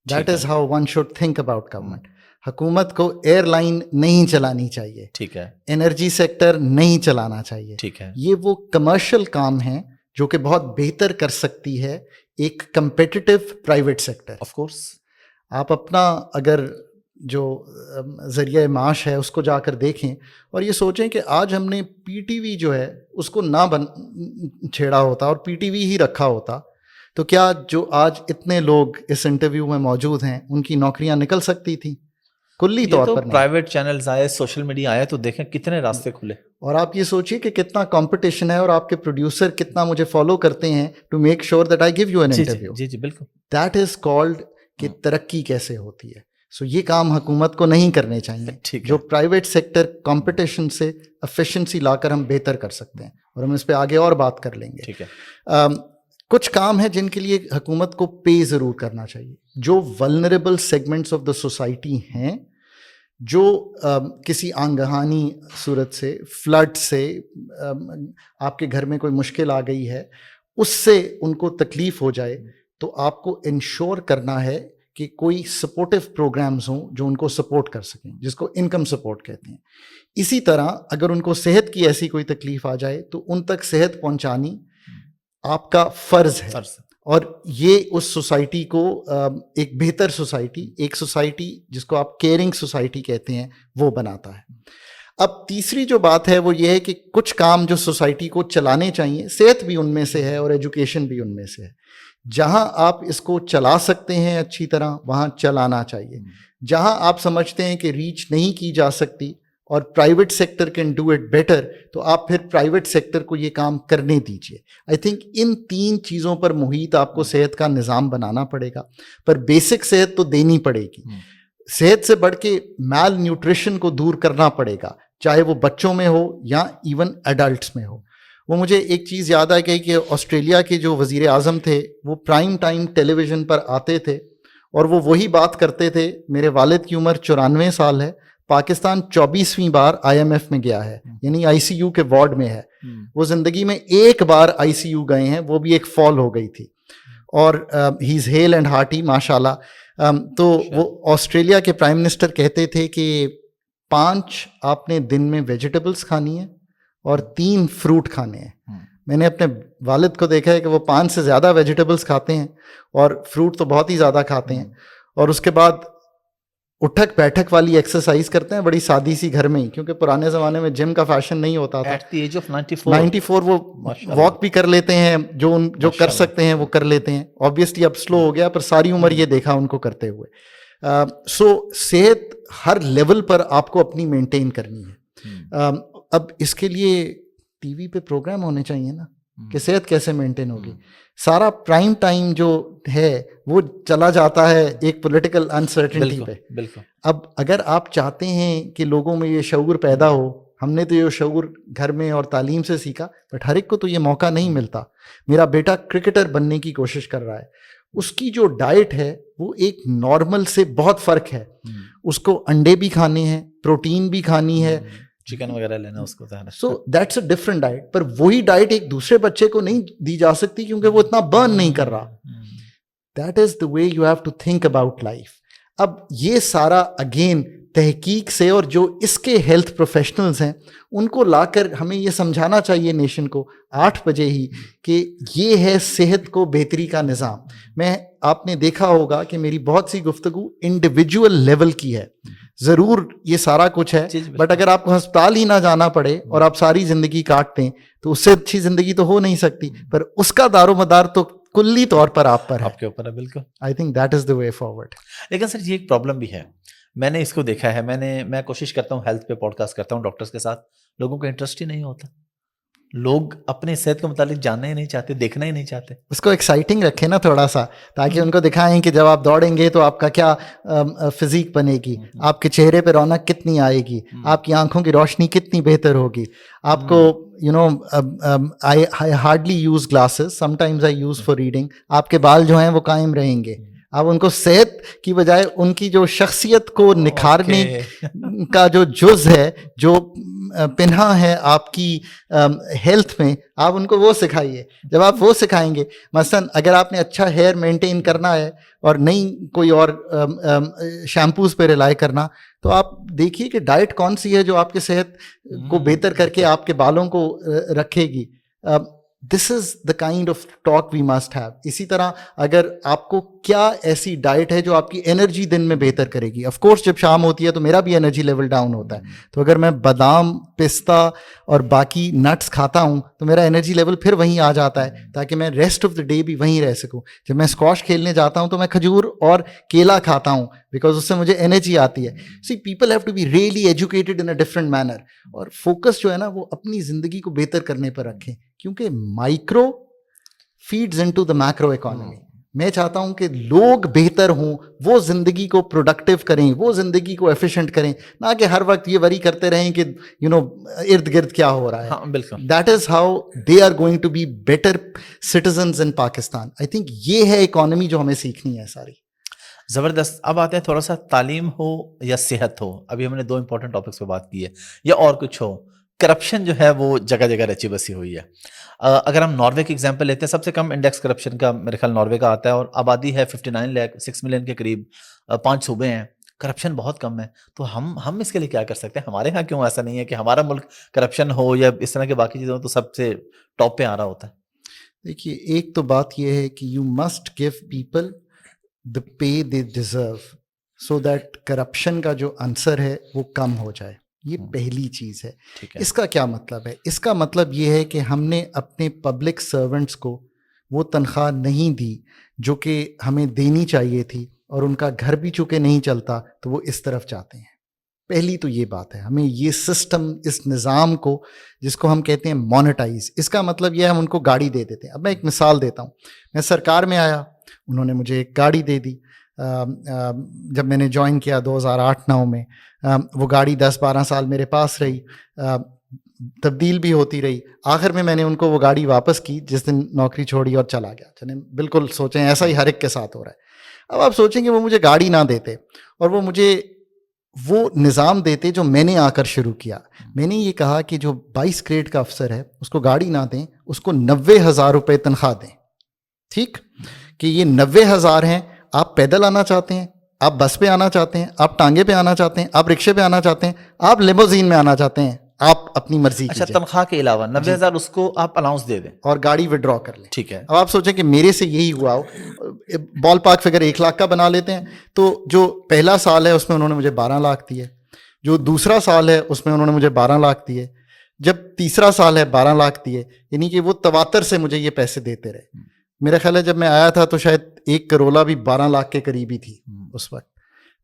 That is how one should think about government. حکومت کو ایئر لائن نہیں چلانی چاہیے، ٹھیک ہے، انرجی سیکٹر نہیں چلانا چاہیے. ٹھیک ہے، یہ وہ کمرشل کام ہیں جو کہ بہت بہتر کر سکتی ہے ایک competitive private sector. Of course آپ اپنا اگر جو ذریعہ معاش ہے اس کو جا کر دیکھیں اور یہ سوچیں کہ آج ہم نے PTV جو ہے اس کو نہ چھیڑا ہوتا اور PTV ہی رکھا ہوتا تو کیا جو آج اتنے لوگ اس انٹرویو میں موجود ہیں ان کی نوکریاں نکل سکتی تھیں؟ کلی طور پر نہیں. پرائیویٹ چینلز آئے، سوشل میڈیا آئے تو دیکھیں کتنے راستے کھلے. اور آپ یہ سوچیے کہ کتنا کمپٹیشن ہے اور آپ کے پروڈیوسر کتنا مجھے فالو کرتے ہیں to make sure that I give you an interview. جی بالکل. دیٹ از کالڈ کہ ترقی کیسے ہوتی ہے. سو یہ کام حکومت کو نہیں کرنے چاہیے. جو پرائیویٹ سیکٹر کمپٹیشن سے ایفیشنسی لا کر ہم بہتر کر سکتے ہیں، اور ہم اس پہ آگے اور بات کر لیں گے. ٹھیک ہے. کچھ کام ہیں جن کے لیے حکومت کو پے ضرور کرنا چاہیے. جو vulnerable segments of the society ہیں، جو کسی آنگہانی صورت سے، فلڈ سے، آپ کے گھر میں کوئی مشکل آ گئی ہے، اس سے ان کو تکلیف ہو جائے، تو آپ کو انشور کرنا ہے کہ کوئی سپورٹو پروگرامز ہوں جو ان کو سپورٹ کر سکیں, جس کو انکم سپورٹ کہتے ہیں. اسی طرح اگر ان کو صحت کی ایسی کوئی تکلیف آ جائے تو ان تک صحت پہنچانی آپ کا فرض ہے, اور یہ اس سوسائٹی کو ایک بہتر سوسائٹی, ایک سوسائٹی جس کو آپ کیئرنگ سوسائٹی کہتے ہیں, وہ بناتا ہے. اب تیسری جو بات ہے وہ یہ ہے کہ کچھ کام جو سوسائٹی کو چلانے چاہیے, صحت بھی ان میں سے ہے اور ایجوکیشن بھی ان میں سے ہے. جہاں آپ اس کو چلا سکتے ہیں اچھی طرح وہاں چلانا چاہیے. جہاں آپ سمجھتے ہیں کہ ریچ نہیں کی جا سکتی اور private sector can do it better, تو آپ پھر پرائیویٹ سیکٹر کو یہ کام کرنے دیجیے. آئی تھنک ان 3 چیزوں پر محیط آپ کو صحت کا نظام بنانا پڑے گا, پر بیسک صحت تو دینی پڑے گی. صحت سے بڑھ کے میل نیوٹریشن کو دور کرنا پڑے گا, چاہے وہ بچوں میں ہو یا ایون ایڈلٹس میں ہو. وہ مجھے ایک چیز یاد آ گئی کہ آسٹریلیا کے جو وزیر اعظم تھے وہ پرائم ٹائم ٹیلی ویژن پر آتے تھے اور وہ وہی بات کرتے تھے. میرے والد کی عمر 94 سال ہے, پاکستان 24ویں بار IMF میں گیا ہے, یعنی ICU کے وارڈ میں ہے. وہ زندگی میں ایک بار ICU گئے ہیں, وہ بھی ایک فال ہو گئی تھی, اور ہی از ہیل اینڈ ہارٹی ماشاء اللہ. تو وہ آسٹریلیا کے پرائم منسٹر کہتے تھے کہ 5 آپ نے دن میں ویجیٹیبلس کھانی ہے اور 3 فروٹ کھانے ہیں. میں نے اپنے والد کو دیکھا ہے کہ وہ 5 سے زیادہ ویجیٹیبلس کھاتے ہیں اور فروٹ تو بہت ہی زیادہ کھاتے ہیں, اور اس کے بعد اٹھک بیٹھک والی ایکسرسائز کرتے ہیں بڑی سادی سی گھر میں ہی, کیونکہ پرانے زمانے میں جم کا فیشن نہیں ہوتا تھا. ایٹ دی ایج آف 94 وہ واک بھی کر لیتے ہیں, جو کر سکتے ہیں وہ کر لیتے ہیں. آبویسلی اب سلو ہو گیا, پر ساری عمر یہ دیکھا ان کو کرتے ہوئے. سو صحت ہر لیول پر آپ کو اپنی مینٹین کرنی ہے. اب اس کے لیے ٹی وی پہ پروگرام ہونے چاہیے نا کہ صحت کیسے مینٹین ہوگی. سارا پرائم ٹائم جو ہے وہ چلا جاتا ہے ایک پولیٹیکل انسرٹنٹی پہ. اب اگر آپ چاہتے ہیں کہ لوگوں میں یہ شعور پیدا ہو, ہم نے تو یہ شعور گھر میں اور تعلیم سے سیکھا, بٹ ہر ایک کو تو یہ موقع نہیں ملتا. میرا بیٹا کرکٹر بننے کی کوشش کر رہا ہے, اس کی جو ڈائٹ ہے وہ ایک نارمل سے بہت فرق ہے. اس کو انڈے بھی کھانے ہیں, پروٹین بھی کھانی ہے, چکن وغیرہ لینا اس کو. So that's a different diet. پر وہی ڈائٹ ایک دوسرے بچے کو نہیں دی جا سکتی کیونکہ وہ اتنا برن نہیں کر رہا. That is the way you have to think about life. اب یہ سارا اگین تحقیق سے, اور جو اس کے ہیلتھ پروفیشنلز ہیں ان کو لا کر ہمیں یہ سمجھانا چاہیے نیشن کو 8 بجے ہی کہ یہ ہے صحت کو بہتری کا نظام. آپ نے دیکھا ہوگا کہ میری بہت سی گفتگو انڈیویجول لیول کی ہے. ضرور یہ سارا کچھ ہے, بٹ اگر آپ کو ہسپتال ہی نہ جانا پڑے اور آپ ساری زندگی کاٹ دیں تو اس سے اچھی زندگی تو ہو نہیں سکتی, پر اس کا دار و مدار تو کلی طور پر آپ پر ہے, آپ کے اوپر ہے. بالکل, آئی think that is the way forward. لیکن سر یہ ایک پرابلم بھی ہے, میں نے اس کو دیکھا ہے. میں کوشش کرتا ہوں ہیلتھ پہ پوڈ کاسٹ کرتا ہوں ڈاکٹرس کے ساتھ, لوگوں کو انٹرسٹ ہی نہیں ہوتا. لوگ اپنے صحت کے متعلق جاننا ہی نہیں چاہتے, دیکھنا ہی نہیں چاہتے. اس کو ایکسائٹنگ رکھے نا تھوڑا سا, تاکہ ان کو دکھائیں کہ جب آپ دوڑیں گے تو آپ کا کیا فزیک بنے گی, آپ کے چہرے پہ رونق کتنی آئے گی, آپ کی آنکھوں کی روشنی کتنی بہتر ہوگی. آپ کو I hardly use glasses, sometimes I use for reading. آپ کے بال جو ہیں وہ قائم رہیں گے. آپ ان کو صحت کی بجائے ان کی جو شخصیت کو نکھارنے کا جو جز ہے, جو پنہا ہے آپ کی ہیلتھ میں, آپ ان کو وہ سکھائیے. جب آپ وہ سکھائیں گے, مثلاً اگر آپ نے اچھا ہیئر مینٹین کرنا ہے اور نہیں کوئی اور شیمپوز پہ ریلائی کرنا, تو آپ دیکھیے کہ ڈائٹ کون سی ہے جو آپ کے صحت کو بہتر کر کے آپ کے بالوں کو رکھے گی. This is the kind of talk we must have. اسی طرح اگر آپ کو کیا ایسی ڈائٹ ہے جو آپ کی انرجی دن میں بہتر کرے گی. آف کورس جب شام ہوتی ہے تو میرا بھی انرجی لیول ڈاؤن ہوتا ہے, تو اگر میں بادام, پستہ اور باقی نٹس کھاتا ہوں تو میرا انرجی لیول پھر وہیں آ جاتا ہے, تاکہ میں ریسٹ آف دا ڈے بھی وہیں رہ سکوں. جب میں اسکواش کھیلنے جاتا ہوں تو میں کھجور اور کیلا کھاتا ہوں, بیکاز اس سے مجھے انرجی آتی ہے. So people have to be really educated in a different manner, اور فوکس جو ہے نا وہ اپنی زندگی کو بہتر کرنے پر رکھیں, کیونکہ micro feeds into the macro economy. میں چاہتا ہوں کہ لوگ بہتر ہوں, وہ زندگی کو پروڈکٹیو کریں, وہ زندگی کو ایفیشینٹ کریں, نہ کہ ہر وقت یہ وری کرتے رہیں کہ ارد گرد کیا ہو رہا ہے. بالکل, that is how they are going to be better citizens in Pakistan. I think یہ ہے اکانومی جو ہمیں سیکھنی ہے ساری. زبردست. اب آتے ہیں تھوڑا سا تعلیم ہو یا صحت ہو, ابھی ہم نے 2 امپورٹنٹ ٹاپکس پہ بات کی ہے, یا اور کچھ ہو, کرپشن جو ہے وہ جگہ جگہ رچی بسی ہوئی ہے. اگر ہم ناروے کی ایگزامپل لیتے ہیں، سب سے کم انڈیکس کرپشن کا میرے خیال ناروے کا آتا ہے، اور آبادی ہے 59 لاکھ، 6 ملین کے قریب، 5 صوبے ہیں، کرپشن بہت کم ہے. تو ہم اس کے لیے کیا کر سکتے ہیں؟ ہمارے ہاں کیوں ایسا نہیں ہے کہ ہمارا ملک کرپشن ہو یا اس طرح کے باقی چیزیں ہو تو سب سے ٹاپ پہ آ رہا ہوتا ہے؟ دیکھیے، ایک تو بات یہ ہے کہ you must give people the pay they deserve so that corruption کا جو عنصر ہے وہ کم ہو جائے. یہ پہلی چیز ہے. ٹھیک ہے. اس کا کیا مطلب ہے؟ اس کا مطلب یہ ہے کہ ہم نے اپنے پبلک سرونٹس کو وہ تنخواہ نہیں دی جو کہ ہمیں دینی چاہیے تھی، اور ان کا گھر بھی چونکہ نہیں چلتا تو وہ اس طرف جاتے ہیں. پہلی تو یہ بات ہے. ہمیں یہ سسٹم، اس نظام کو، جس کو ہم کہتے ہیں مانیٹائز، اس کا مطلب یہ ہے ہم ان کو گاڑی دے دیتے ہیں. اب میں ایک مثال دیتا ہوں. میں سرکار میں آیا، انہوں نے مجھے ایک گاڑی دے دی. جب میں نے جوائن کیا 2008-9 میں، وہ گاڑی 10-12 سال میرے پاس رہی، تبدیل بھی ہوتی رہی. آخر میں نے ان کو وہ گاڑی واپس کی جس دن نوکری چھوڑی اور چلا گیا. چلیں، بالکل سوچیں ایسا ہی ہر ایک کے ساتھ ہو رہا ہے. اب آپ سوچیں کہ وہ مجھے گاڑی نہ دیتے اور وہ مجھے وہ نظام دیتے جو میں نے آ کر شروع کیا. میں نے یہ کہا کہ جو 22 گریڈ کا افسر ہے اس کو گاڑی نہ دیں، اس کو 90,000 روپے تنخواہ دیں. ٹھیک کہ یہ 90,000 ہیں. آپ پیدل آنا چاہتے ہیں، آپ بس پہ آنا چاہتے ہیں، آپ ٹانگے پہ آنا چاہتے ہیں، آپ رکشے پہ آنا چاہتے ہیں، آپ لیموزین میں آنا چاہتے ہیں، آپ اپنی مرضی اچھا، کیجیے. تنخواہ کے علاوہ 90,000 اس کو آپ الاؤنس دے دیں اور گاڑی وڈرا کر لیں. ٹھیک ہے. اب آپ سوچیں کہ میرے سے یہی ہوا ہو. بال پاک فگر 1 لاکھ کا بنا لیتے ہیں. تو جو پہلا سال ہے اس میں انہوں نے مجھے 12 لاکھ دیے، جو دوسرا سال ہے اس میں انہوں نے مجھے 12 لاکھ دیے، جب تیسرا سال ہے 12 لاکھ دیے. یعنی کہ وہ تواتر سے مجھے یہ پیسے دیتے رہے. میرا خیال ہے جب میں آیا تھا تو شاید ایک کرولا بھی 12 لاکھ کے قریب ہی تھی اس وقت.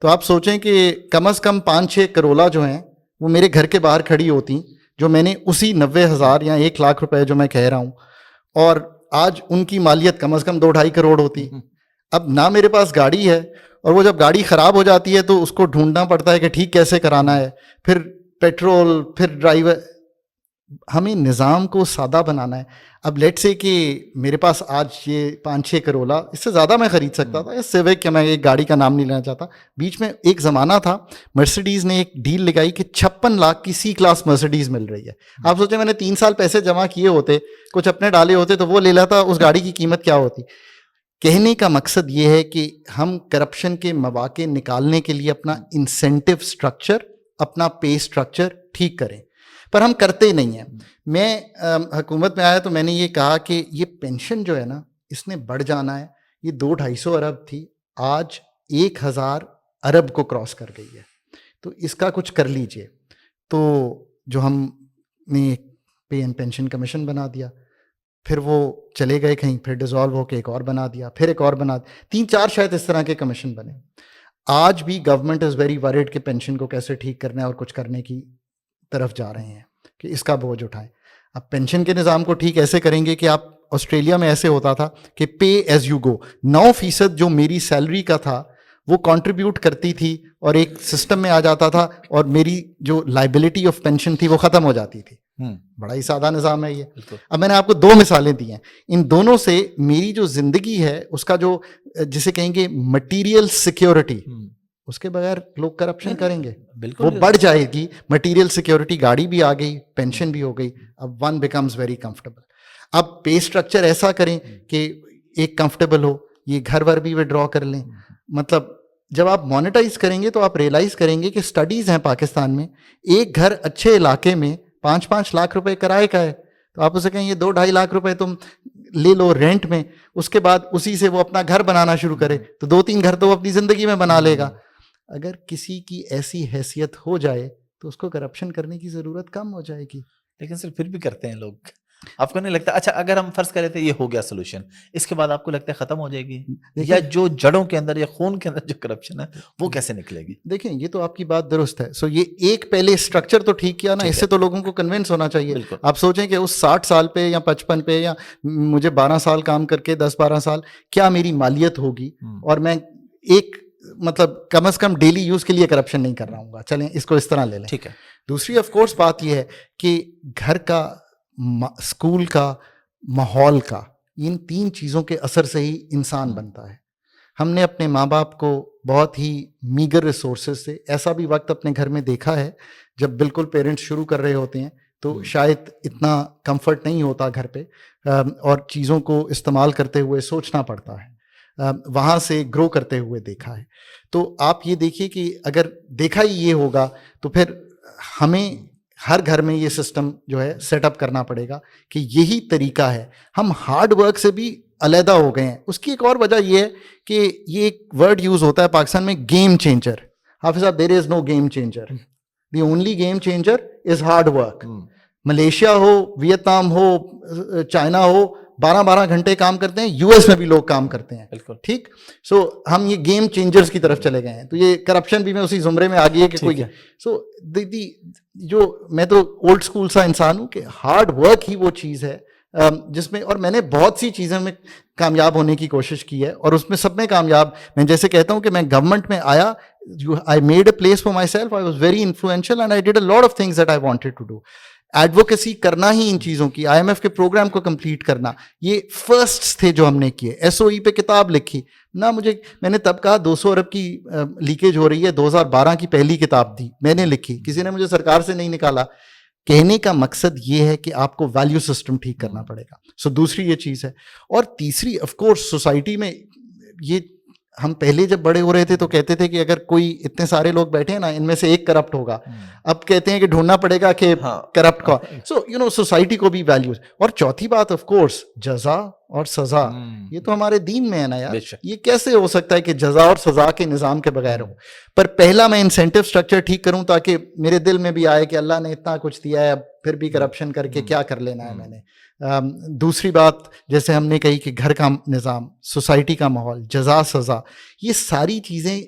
تو آپ سوچیں کہ کم از کم 5-6 کرولا جو ہیں وہ میرے گھر کے باہر کھڑی ہوتی، جو میں نے اسی 90,000 یا 1 لاکھ روپے جو میں کہہ رہا ہوں، اور آج ان کی مالیت کم از کم 2-2.5 کروڑ ہوتی. اب نہ میرے پاس گاڑی ہے، اور وہ جب گاڑی خراب ہو جاتی ہے تو اس کو ڈھونڈنا پڑتا ہے کہ ٹھیک کیسے کرانا ہے، پھر پیٹرول، پھر ڈرائیور. ہمیں نظام کو سادہ بنانا ہے. اب لیٹ سے کہ میرے پاس آج یہ 5-6 کرولا، اس سے زیادہ میں خرید سکتا تھا، سیوک، کہ میں ایک گاڑی کا نام نہیں لینا چاہتا. بیچ میں ایک زمانہ تھا مرسیڈیز نے ایک ڈیل لگائی کہ 56 لاکھ کی سی کلاس مرسیڈیز مل رہی ہے. آپ سوچیں میں نے 3 سال پیسے جمع کیے ہوتے، کچھ اپنے ڈالے ہوتے تو وہ لے لیتا، اس گاڑی کی قیمت کیا ہوتی. کہنے کا مقصد یہ ہے کہ ہم کرپشن کے مواقع نکالنے کے لیے اپنا انسینٹیو سٹرکچر، اپنا پے سٹرکچر ٹھیک کریں، پر ہم کرتے نہیں ہیں. میں حکومت میں آیا تو میں نے یہ کہا کہ یہ پینشن جو ہے نا، اس نے بڑھ جانا ہے. یہ 200-250 ارب تھی، آج 1,000 ارب کو کراس کر گئی ہے. تو اس کا کچھ کر لیجئے. تو جو ہم نے پے اینڈ پینشن کمیشن بنا دیا، پھر وہ چلے گئے کہیں، پھر ڈیزالو ہو کے ایک اور بنا دیا، پھر ایک اور بنا دیا، 3-4 شاید اس طرح کے کمیشن بنے. آج بھی گورنمنٹ از ویری ورڈ کہ پینشن کو کیسے ٹھیک کرنا ہے، اور کچھ کرنے کی طرف جا رہے ہیں کہ اس کا بوجھ اٹھائیں. اب پینشن کے نظام کو ٹھیک ایسے کریں گے کہ آپ، آسٹریلیا میں ایسے ہوتا تھا کہ پے ایز یو گو، 9% جو میری سیلری کا تھا وہ کنٹریبیوٹ کرتی تھی اور ایک سسٹم میں آ جاتا تھا، اور میری جو لائبلٹی آف پینشن تھی وہ ختم ہو جاتی تھی. بڑا ہی سادہ نظام ہے یہ. اب میں نے آپ کو 2 مثالیں دی ہیں. ان دونوں سے میری جو زندگی ہے اس کا جو، جسے کہیں گے مٹیریل سیکیورٹی، اس کے بغیر لوگ کرپشن کریں گے، وہ بڑھ جائے گی. مٹیریل سیکیورٹی، گاڑی بھی آ گئی، پینشن بھی ہو گئی. اب ون بیکمز ویری کمفرٹیبل. اب پے اسٹرکچر ایسا کریں کہ ایک کمفرٹیبل ہو، یہ گھر ور بھی ودرا کر لیں. مطلب جب آپ مانیٹائز کریں گے تو آپ ریئلائز کریں گے کہ اسٹڈیز ہیں پاکستان میں، ایک گھر اچھے علاقے میں 5-5 لاکھ روپے کرائے کا ہے. تو آپ اسے کہیں یہ 2-2.5 لاکھ روپے تم لے لو رینٹ میں، اس کے بعد اسی سے وہ اپنا گھر بنانا شروع کرے تو 2-3 گھر تو وہ اپنی زندگی میں بنا لے گا. اگر کسی کی ایسی حیثیت ہو جائے تو اس کو کرپشن کرنے کی ضرورت کم ہو جائے گی. لیکن سر پھر بھی کرتے ہیں لوگ. آپ کو نہیں لگتا؟ اچھا، اگر ہم فرض کریں تو یہ ہو گیا سولوشن، اس کے بعد آپ کو لگتا ہے ختم ہو جائے گی، یا جو جڑوں کے اندر یا خون کے اندر جو کرپشن ہے وہ کیسے نکلے گی؟ دیکھیں، یہ تو آپ کی بات درست ہے. سو یہ ایک پہلے اسٹرکچر تو ٹھیک کیا نا، اس سے تو لوگوں کو کنونس ہونا چاہیے. آپ سوچیں کہ اس 60 سال پہ یا 55 پہ، یا مجھے 12 سال کام کر کے 10-12 سال کیا میری مالیت ہوگی، اور میں ایک مطلب کم از کم ڈیلی یوز کے لیے کرپشن نہیں کر رہا ہوں گا. چلیں اس کو اس طرح لے لیں. ٹھیک ہے. دوسری آف کورس بات یہ ہے کہ گھر کا، اسکول کا، ماحول کا، ان 3 چیزوں کے اثر سے ہی انسان بنتا ہے. ہم نے اپنے ماں باپ کو بہت ہی میگر ریسورسز سے، ایسا بھی وقت اپنے گھر میں دیکھا ہے جب بالکل پیرنٹس شروع کر رہے ہوتے ہیں تو شاید اتنا کمفرٹ نہیں ہوتا گھر پہ اور چیزوں کو استعمال کرتے ہوئے سوچنا پڑتا ہے. وہاں سے گرو کرتے ہوئے دیکھا ہے. تو آپ یہ دیکھیے کہ اگر دیکھا ہی یہ ہوگا تو پھر ہمیں ہر گھر میں یہ سسٹم جو ہے سیٹ اپ کرنا پڑے گا کہ یہی طریقہ ہے. ہم ہارڈ ورک سے بھی علیحدہ ہو گئے ہیں. اس کی ایک اور وجہ یہ ہے کہ یہ ایک ورڈ یوز ہوتا ہے پاکستان میں, گیم چینجر. حافظ صاحب, there is no game changer. The only game changer is hard work. Malaysia ہو, ویتنام ہو, چائنا ہو, 12 گھنٹے کام کرتے ہیں. یو ایس میں بھی لوگ کام کرتے ہیں. بالکل ٹھیک. سو ہم یہ گیم چینجرز کی طرف چلے گئے ہیں. تو یہ کرپشن بھی میں اسی زمرے میں آ گئی ہے کہ کوئی. سو جو میں تو اولڈ اسکول سا انسان ہوں کہ ہارڈ ورک ہی وہ چیز ہے جس میں, اور میں نے بہت سی چیزوں میں کامیاب ہونے کی کوشش کی ہے اور اس میں سب میں کامیاب. میں جیسے کہتا ہوں کہ میں گورنمنٹ میں آیا, I made a place for myself. I was very influential and I did a lot of things that I wanted to do. Advocacy کرنا ہی ان چیزوں کی, آئی ایم ایف کے پروگرام کو کمپلیٹ کرنا, یہ فرسٹس تھے جو ہم نے کیے. ایس او ای پہ کتاب لکھی نہ, میں نے تب کہا 200 ارب کی لیکیج ہو رہی ہے, 2012 کی پہلی کتاب تھی, میں نے لکھی, کسی نے مجھے سرکار سے نہیں نکالا. کہنے کا مقصد یہ ہے کہ آپ کو ویلیو سسٹم ٹھیک کرنا پڑے گا. سو دوسری یہ چیز ہے. اور تیسری آف کورس سوسائٹی میں یہ, ہم پہلے جب بڑے ہو رہے تھے تو کہتے تھے کہ اگر کوئی اتنے سارے لوگ بیٹھے ہیں نا, ان میں سے ایک کرپٹ ہوگا. اب کہتے ہیں کہ ڈھونڈنا پڑے گا کہ کرپٹ کا. سو سوسائٹی کو بھی ویلیوز. اور چوتھی بات آف کورس جزا اور سزا, یہ تو ہمارے دین میں ہے نا یار. یہ کیسے ہو سکتا ہے کہ جزا اور سزا کے نظام کے بغیر ہو؟ پر پہلا میں انسینٹیو اسٹرکچر ٹھیک کروں تاکہ میرے دل میں بھی آئے کہ اللہ نے اتنا کچھ دیا ہے, اب پھر بھی کرپشن کر کے کیا کر لینا ہے میں نے. دوسری بات جیسے ہم نے کہی کہ گھر کا نظام, سوسائٹی کا ماحول, جزا سزا, یہ ساری چیزیں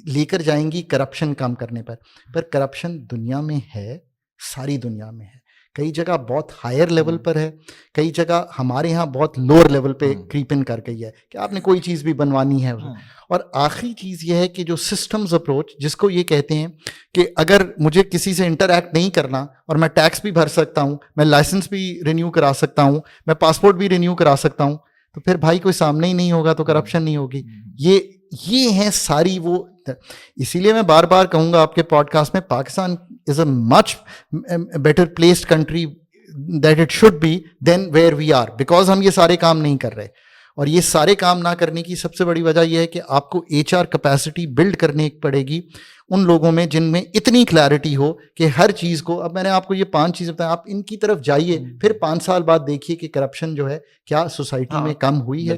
لے کر جائیں گی کرپشن کم کرنے پر. پر کرپشن دنیا میں ہے, ساری دنیا میں ہے. کئی جگہ بہت ہائر لیول پر ہے, کئی جگہ ہمارے ہاں بہت لوور لیول پہ کریپ ان کر گئی ہے کہ آپ نے کوئی چیز بھی بنوانی ہے. اور آخری چیز یہ ہے کہ جو سسٹمز اپروچ, جس کو یہ کہتے ہیں کہ اگر مجھے کسی سے انٹریکٹ نہیں کرنا اور میں ٹیکس بھی بھر سکتا ہوں, میں لائسنس بھی رینیو کرا سکتا ہوں, میں پاسپورٹ بھی رینیو کرا سکتا ہوں, تو پھر بھائی کوئی سامنے ہی نہیں ہوگا تو کرپشن نہیں ہوگی. یہ ہیں ساری وہ. اسی لیے میں بار بار کہوں گا آپ کے پوڈ کاسٹ میں, Pakistan is a much better placed country that it should be than where we are, because ہم یہ سارے کام نہیں کر رہے. اور یہ سارے کام نہ کرنے کی سب سے بڑی وجہ یہ ہے کہ آپ کو ایچ آر کیپیسٹی بلڈ کرنے پڑے گی ان لوگوں میں جن میں اتنی کلیئرٹی ہو کہ ہر چیز کو. اب میں نے آپ کو یہ 5 چیزیں بتائیں, آپ ان کی طرف جائیے, پھر 5 سال بعد دیکھیے کہ کرپشن جو ہے کیا سوسائٹی میں کم ہوئی ہے.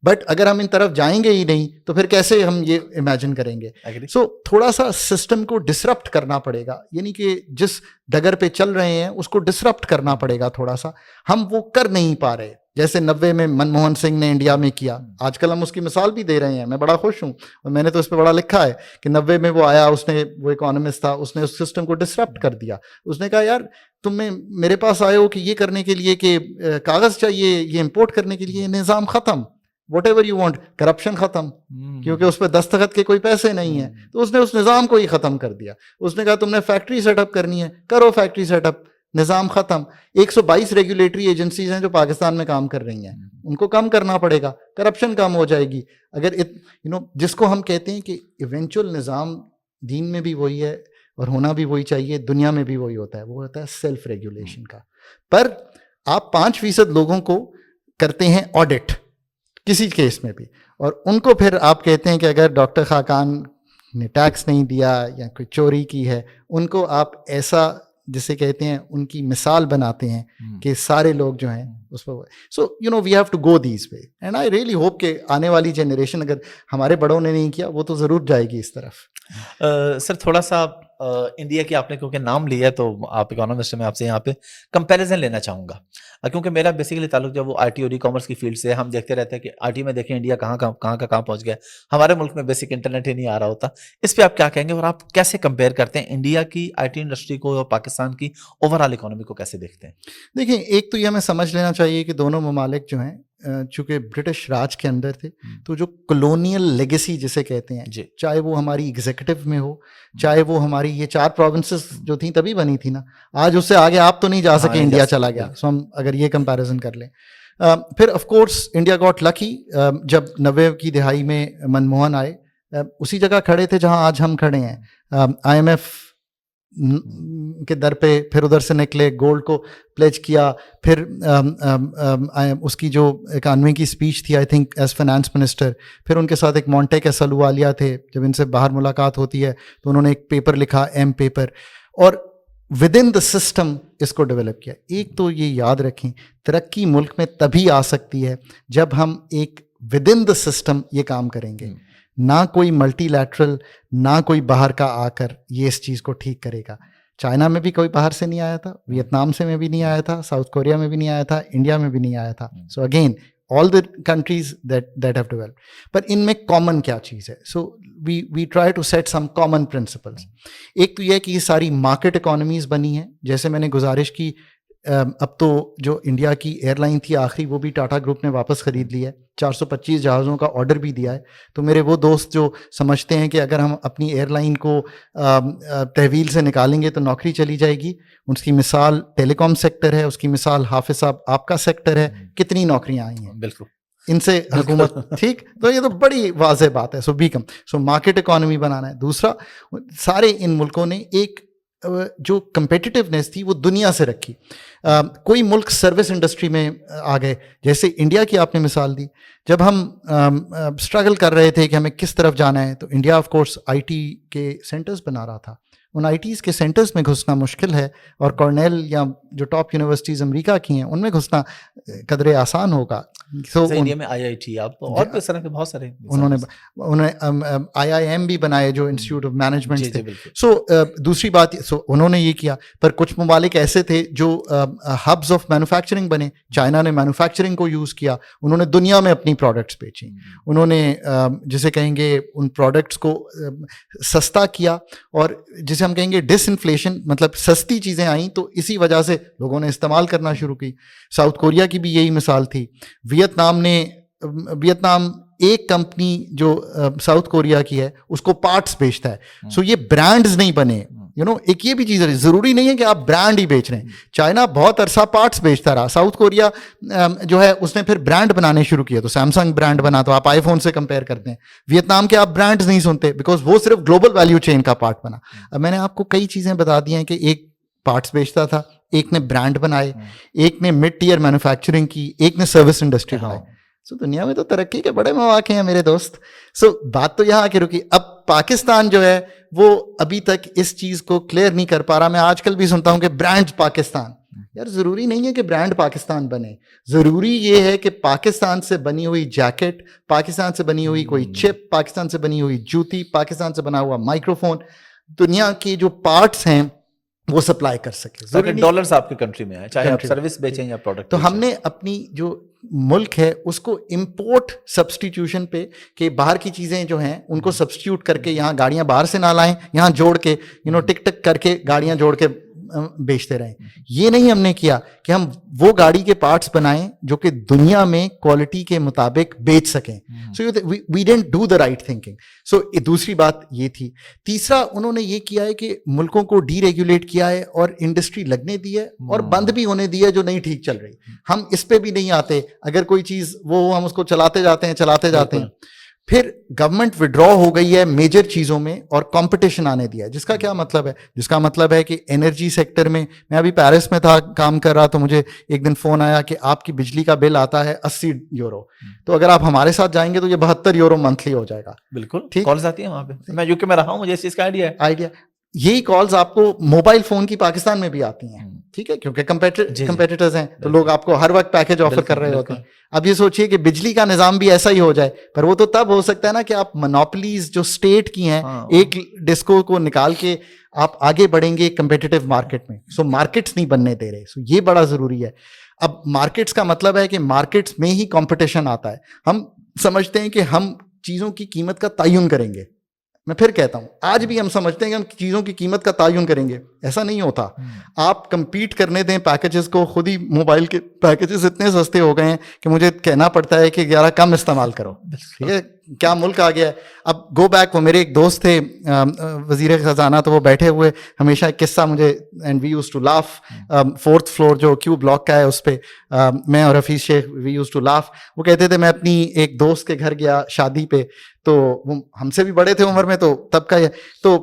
بٹ اگر ہم ان طرف جائیں گے ہی نہیں تو پھر کیسے ہم یہ امیجن کریں گے؟ سو تھوڑا سا سسٹم کو ڈسرپٹ کرنا پڑے گا, یعنی کہ جس ڈگر پہ چل رہے ہیں اس کو ڈسرپٹ کرنا پڑے گا تھوڑا سا. ہم وہ کر نہیں پا رہے جیسے 90 میں منموہن سنگھ نے انڈیا میں کیا. آج کل ہم اس کی مثال بھی دے رہے ہیں, میں بڑا خوش ہوں, اور میں نے تو اس پہ بڑا لکھا ہے کہ 90 میں وہ آیا, اس نے, وہ اکانومسٹ تھا, اس نے اس سسٹم کو ڈسرپٹ کر دیا. اس نے کہا یار تم میرے پاس آئے ہو کہ یہ کرنے کے لیے کہ کاغذ چاہیے, یہ امپورٹ کرنے کے لیے, نظام ختم, what ever you want, corruption ختم, کیونکہ اس پہ دستخط کے کوئی پیسے نہیں ہیں. تو اس نے اس نظام کو ہی ختم کر دیا. اس نے کہا تم نے فیکٹری سیٹ اپ کرنی ہے, کرو فیکٹری سیٹ اپ, نظام ختم. 122 ریگولیٹری ایجنسیز ہیں جو پاکستان میں کام کر رہی ہیں, ان کو کم کرنا پڑے گا, کرپشن کم ہو جائے گی. اگر جس کو ہم کہتے ہیں کہ ایونچوئل نظام دین میں بھی وہی ہے اور ہونا بھی وہی چاہیے, دنیا میں بھی وہی ہوتا ہے, وہ ہوتا ہے سیلف ریگولیشن کا. پر آپ 5% لوگوں کو کرتے ہیں آڈٹ کسی کیس میں بھی, اور ان کو پھر آپ کہتے ہیں کہ اگر ڈاکٹر خاقان نے ٹیکس نہیں دیا یا کوئی چوری کی ہے, ان کو آپ ایسا جسے کہتے ہیں ان کی مثال بناتے ہیں کہ سارے لوگ جو ہیں اس پر. So we have to go these way, and I really hope کہ آنے والی جنریشن, اگر ہمارے بڑوں نے نہیں کیا وہ تو ضرور جائے گی اس طرف. سر تھوڑا سا انڈیا کی آپ نے کیونکہ نام لیا ہے تو آپ اکانومسٹ میں آپ سے یہاں پہ کمپیریزن لینا چاہوں گا, کیونکہ میرا بیسیکلی تعلق جو وہ آئی ٹی اور ای کامرس کی فیلڈ سے. ہم دیکھتے رہتے ہیں کہ آئی ٹی میں دیکھیں انڈیا کہاں کا پہنچ گیا, ہمارے ملک میں بیسک انٹرنیٹ ہی نہیں آ رہا ہوتا. اس پہ آپ کیا کہیں گے, اور آپ کیسے کمپیئر کرتے ہیں انڈیا کی آئی ٹی انڈسٹری کو اور پاکستان کی اوور آل اکانومی کو کیسے دیکھتے ہیں؟ دیکھیں, ایک تو یہ ہمیں سمجھ لینا چاہیے کہ دونوں ممالک جو ہیں چونکہ برٹش راج کے اندر تھے, تو جو کلونیل لیگیسی جسے کہتے ہیں, چاہے وہ ہماری ایگزیکٹو میں ہو, چاہے وہ ہماری یہ 4 پروونسز جو تھیں تبھی بنی تھی نا, آج اس سے آگے آپ تو نہیں جا سکے, انڈیا چلا گیا. سو ہم اگر یہ کمپیریزن کر لیں, پھر of course India got lucky جب 90 کی دہائی میں منموہن آئے, اسی جگہ کھڑے تھے جہاں آج ہم کھڑے ہیں. آئی ایم ایف کے در پہ, پھر ادھر سے نکلے, گولڈ کو پلیج کیا, پھر اس کی جو اکانومی کی اسپیچ تھی I think as finance minister, پھر ان کے ساتھ ایک مونٹیک اہلووالیہ تھے, جب ان سے باہر ملاقات ہوتی ہے تو انہوں نے ایک پیپر لکھا ایم پیپر, اور ود ان دا سسٹم اس کو ڈیولپ کیا. ایک تو یہ یاد رکھیں, ترقی ملک میں تبھی آ سکتی ہے جب ہم ایک ود ان دا سسٹم یہ کام کریں گے, نہ کوئی ملٹی لیٹرل, نہ کوئی باہر کا آ کر یہ اس چیز کو ٹھیک کرے گا. چائنا میں بھی کوئی باہر سے نہیں آیا تھا, ویتنام سے میں بھی نہیں آیا تھا, ساؤتھ کوریا میں بھی نہیں آیا تھا, انڈیا میں بھی نہیں آیا تھا. So again all the countries that have developed, پر ان میں کامن کیا چیز ہے؟ سو we try to set some common principles. ایک تو یہ ہے کہ یہ ساری مارکیٹ اکانومیز بنی ہیں, جیسے میں نے گزارش کی, اب تو جو انڈیا کی ایئر لائن تھی آخری, وہ بھی ٹاٹا گروپ نے واپس خرید لی ہے, 425 جہازوں کا آرڈر بھی دیا ہے. تو میرے وہ دوست جو سمجھتے ہیں کہ اگر ہم اپنی ایئر لائن کو تحویل سے نکالیں گے تو نوکری چلی جائے گی, اس کی مثال ٹیلی کام سیکٹر ہے, اس کی مثال حافظ صاحب آپ کا سیکٹر ہے, کتنی نوکریاں آئی ہیں بالکل ان سے حکومت, ٹھیک, تو یہ تو بڑی واضح بات ہے. So become, so market economy بنانا ہے. دوسرا, سارے ان ملکوں نے ایک جو کمپیٹیٹیونیس تھی وہ دنیا سے رکھی. کوئی ملک سروس انڈسٹری میں آ گئے, جیسے انڈیا کی آپ نے مثال دی. جب ہم اسٹرگل کر رہے تھے کہ ہمیں کس طرف جانا ہے, تو India of course I T کے سینٹرز بنا رہا تھا. ان آئی ٹیز کے سینٹرز میں گھسنا مشکل ہے, اور کارنیل یا جو ٹاپ یونیورسٹیز امریکہ کی ہیں ان میں گھسنا قدرے آسان ہوگا. سو انڈیا میں آئی آئی ٹی, آپ اور بھی اس طرح کے بہت سارے انہوں نے آئی آئی ایم بھی بنائے جو انسٹیٹیوٹ آف مینجمنٹ تھے. سو دوسری بات, سو انہوں نے یہ کیا, پر کچھ ممالک ایسے تھے جو ہبز آف مینوفیکچرنگ بنے. چائنا نے مینوفیکچرنگ کو یوز کیا, انہوں نے دنیا میں اپنی پروڈکٹس بیچیں, انہوں نے جسے کہیں گے ان پروڈکٹس کو سستا کیا, اور جسے ہم کہیں گے ڈس انفلیشن, مطلب سستی چیزیں آئیں تو اسی وجہ سے لوگوں نے استعمال کرنا شروع کی. ساؤتھ کوریا کی بھی یہی مثال تھی. ویتنام ایک کمپنی جو ساؤتھ کوریا کی ہے اس کو پارٹس بیچتا ہے. سو یہ برانڈز نہیں بنے, ایک یہ بھی چیز ہے, ضروری نہیں ہے کہ آپ برانڈ ہی بیچ رہے ہیں. چائنا بہت عرصہ پارٹس بیچتا رہا, ساؤتھ کوریا جو ہے اس نے پھر برانڈ بنانے شروع کیا, تو سیمسنگ برانڈ بنا, تو آپ آئی فون سے کمپیئر کرتے ہیں. ویتنام کے آپ برانڈز نہیں سنتے بیکاز وہ صرف گلوبل ویلیو چین کا پارٹ بنا. اب میں نے آپ کو کئی چیزیں بتا دی ہیں کہ ایک پارٹس بیچتا تھا, ایک نے برانڈ بنائے, ایک نے مڈ ٹیئر مینوفیکچرنگ کی, ایک نے سروس انڈسٹری بنائی. سو دنیا میں تو ترقی کے بڑے مواقع ہیں میرے دوست. سو بات تو یہاں آ کے رکی. اب پاکستان جو ہے وہ ابھی تک اس چیز کو کلیئر نہیں کر پا رہا. میں آج کل بھی سنتا ہوں کہ برانڈ پاکستان, یار ضروری نہیں ہے کہ برانڈ پاکستان بنے, ضروری یہ ہے کہ پاکستان سے بنی ہوئی جیکٹ, پاکستان سے بنی ہوئی کوئی چپ, پاکستان سے بنی ہوئی جوتی, پاکستان سے بنا ہوا مائکرو فون, دنیا کے جو پارٹس ہیں وہ سپلائی کر سکے. ڈالرز آپ کی کنٹری میں آئے, چاہے آپ سروس بیچیں یا پروڈکٹ. تو ہم نے اپنی جو ملک ہے اس کو امپورٹ سبسٹیٹیوشن پہ, کہ باہر کی چیزیں جو ہیں ان کو سبسٹیوٹ کر کے, یہاں گاڑیاں باہر سے نہ لائیں, یہاں جوڑ کے ٹک ٹک کر کے گاڑیاں جوڑ کے بیچتے رہیں. یہ نہیں ہم نے کیا کہ ہم وہ گاڑی کے پارٹس بنائیں جو کہ دنیا میں کوالٹی کے مطابق بیچ سکیں. So we didn't do the right thinking. So دوسری بات یہ تھی. تیسرا, انہوں نے یہ کیا ہے کہ ملکوں کو ڈی ریگولیٹ کیا ہے اور انڈسٹری لگنے دی ہے اور بند بھی ہونے دی ہے جو نہیں ٹھیک چل رہی. ہم اس پہ بھی نہیں آتے, اگر کوئی چیز وہ ہم اس کو چلاتے جاتے ہیں. پھر گورنمنٹ وڈرا ہو گئی ہے میجر چیزوں میں اور کمپٹیشن آنے دیا ہے. جس کا کیا مطلب ہے؟ جس کا مطلب ہے کہ انرجی سیکٹر میں ابھی پیرس میں تھا کام کر رہا, تو مجھے ایک دن فون آیا کہ آپ کی بجلی کا بل آتا ہے 80 یورو, تو اگر آپ ہمارے ساتھ جائیں گے تو یہ 72 یورو منتھلی ہو جائے گا. بالکل ٹھیک, کالز آتی ہیں وہاں پہ. میں یوکے میں رہا ہوں, مجھے اس چیز کا آئیڈیا. یہی کالز آپ کو موبائل فون کی پاکستان میں بھی آتی ہیں, ٹھیک ہے, کیونکہ کمپیٹیٹرز ہیں تو لوگ آپ کو ہر وقت پیکج آفر کر رہے ہوتے ہیں. اب یہ سوچئے کہ بجلی کا نظام بھی ایسا ہی ہو جائے, پر وہ تو تب ہو سکتا ہے نا کہ آپ منوپلیز جو اسٹیٹ کی ہیں, ایک ڈسکو کو نکال کے آپ آگے بڑھیں گے کمپیٹیٹیو مارکیٹ میں. سو مارکیٹس نہیں بننے دے رہے. سو یہ بڑا ضروری ہے. اب مارکیٹس کا مطلب ہے کہ مارکیٹس میں ہی کمپٹیشن آتا ہے. ہم سمجھتے ہیں کہ ہم چیزوں کی قیمت کا تعین کریں گے. میں پھر کہتا ہوں, آج بھی ہم سمجھتے ہیں کہ ہم چیزوں کی قیمت کا تعین کریں گے. ایسا نہیں ہوتا. آپ کمپیٹ کرنے دیں پیکیجز کو. خود ہی موبائل کے پیکیجز اتنے سستے ہو گئے ہیں کہ مجھے کہنا پڑتا ہے کہ ذرا کم استعمال کرو. ٹھیک ہے, کیا ملک آ گیا ہے. اب گو بیک, وہ میرے ایک دوست تھے وزیر خزانہ, تو وہ بیٹھے ہوئے ہمیشہ ایک قصہ مجھے, and we used to laugh, 4th floor جو کیو بلاک کا ہے اس پہ میں اور حفیظ شیخ وی یوز ٹو لاف. وہ کہتے تھے میں اپنی ایک دوست کے گھر گیا شادی پہ, تو وہ ہم سے بھی بڑے تھے عمر میں, تو تب کا تو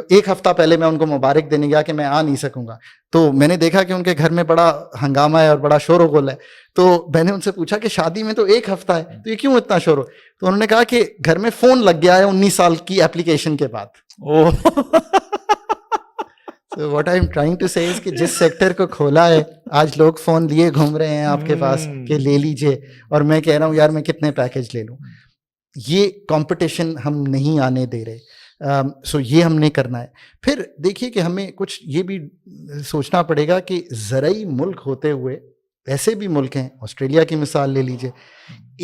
ایک ہفتہ پہلے میں ان کو مبارک دینے گیا کہ میں آ نہیں سکوں گا, تو میں نے دیکھا کہ ان کے گھر میں بڑا ہنگامہ ہے اور بڑا شور و غل ہے. تو میں نے ان سے پوچھا کہ شادی میں تو ایک ہفتہ ہے, تو یہ کیوں اتنا شور ہو؟ تو انہوں نے کہا کہ گھر میں فون لگ گیا ہے 19 سال کی اپلیکیشن کے بعد. So what I'm trying to say is کہ جس سیکٹر کو کھولا ہے آج لوگ فون لیے گھوم رہے ہیں آپ کے پاس کہ لے لیجئے, اور میں کہہ رہا ہوں یار میں کتنے پیکج لے لوں. یہ کمپٹیشن ہم نہیں آنے دے رہے. سو یہ ہم نے کرنا ہے. پھر دیکھیے کہ ہمیں کچھ یہ بھی سوچنا پڑے گا کہ زرعی ملک ہوتے ہوئے, ایسے بھی ملک ہیں, آسٹریلیا کی مثال لے لیجئے,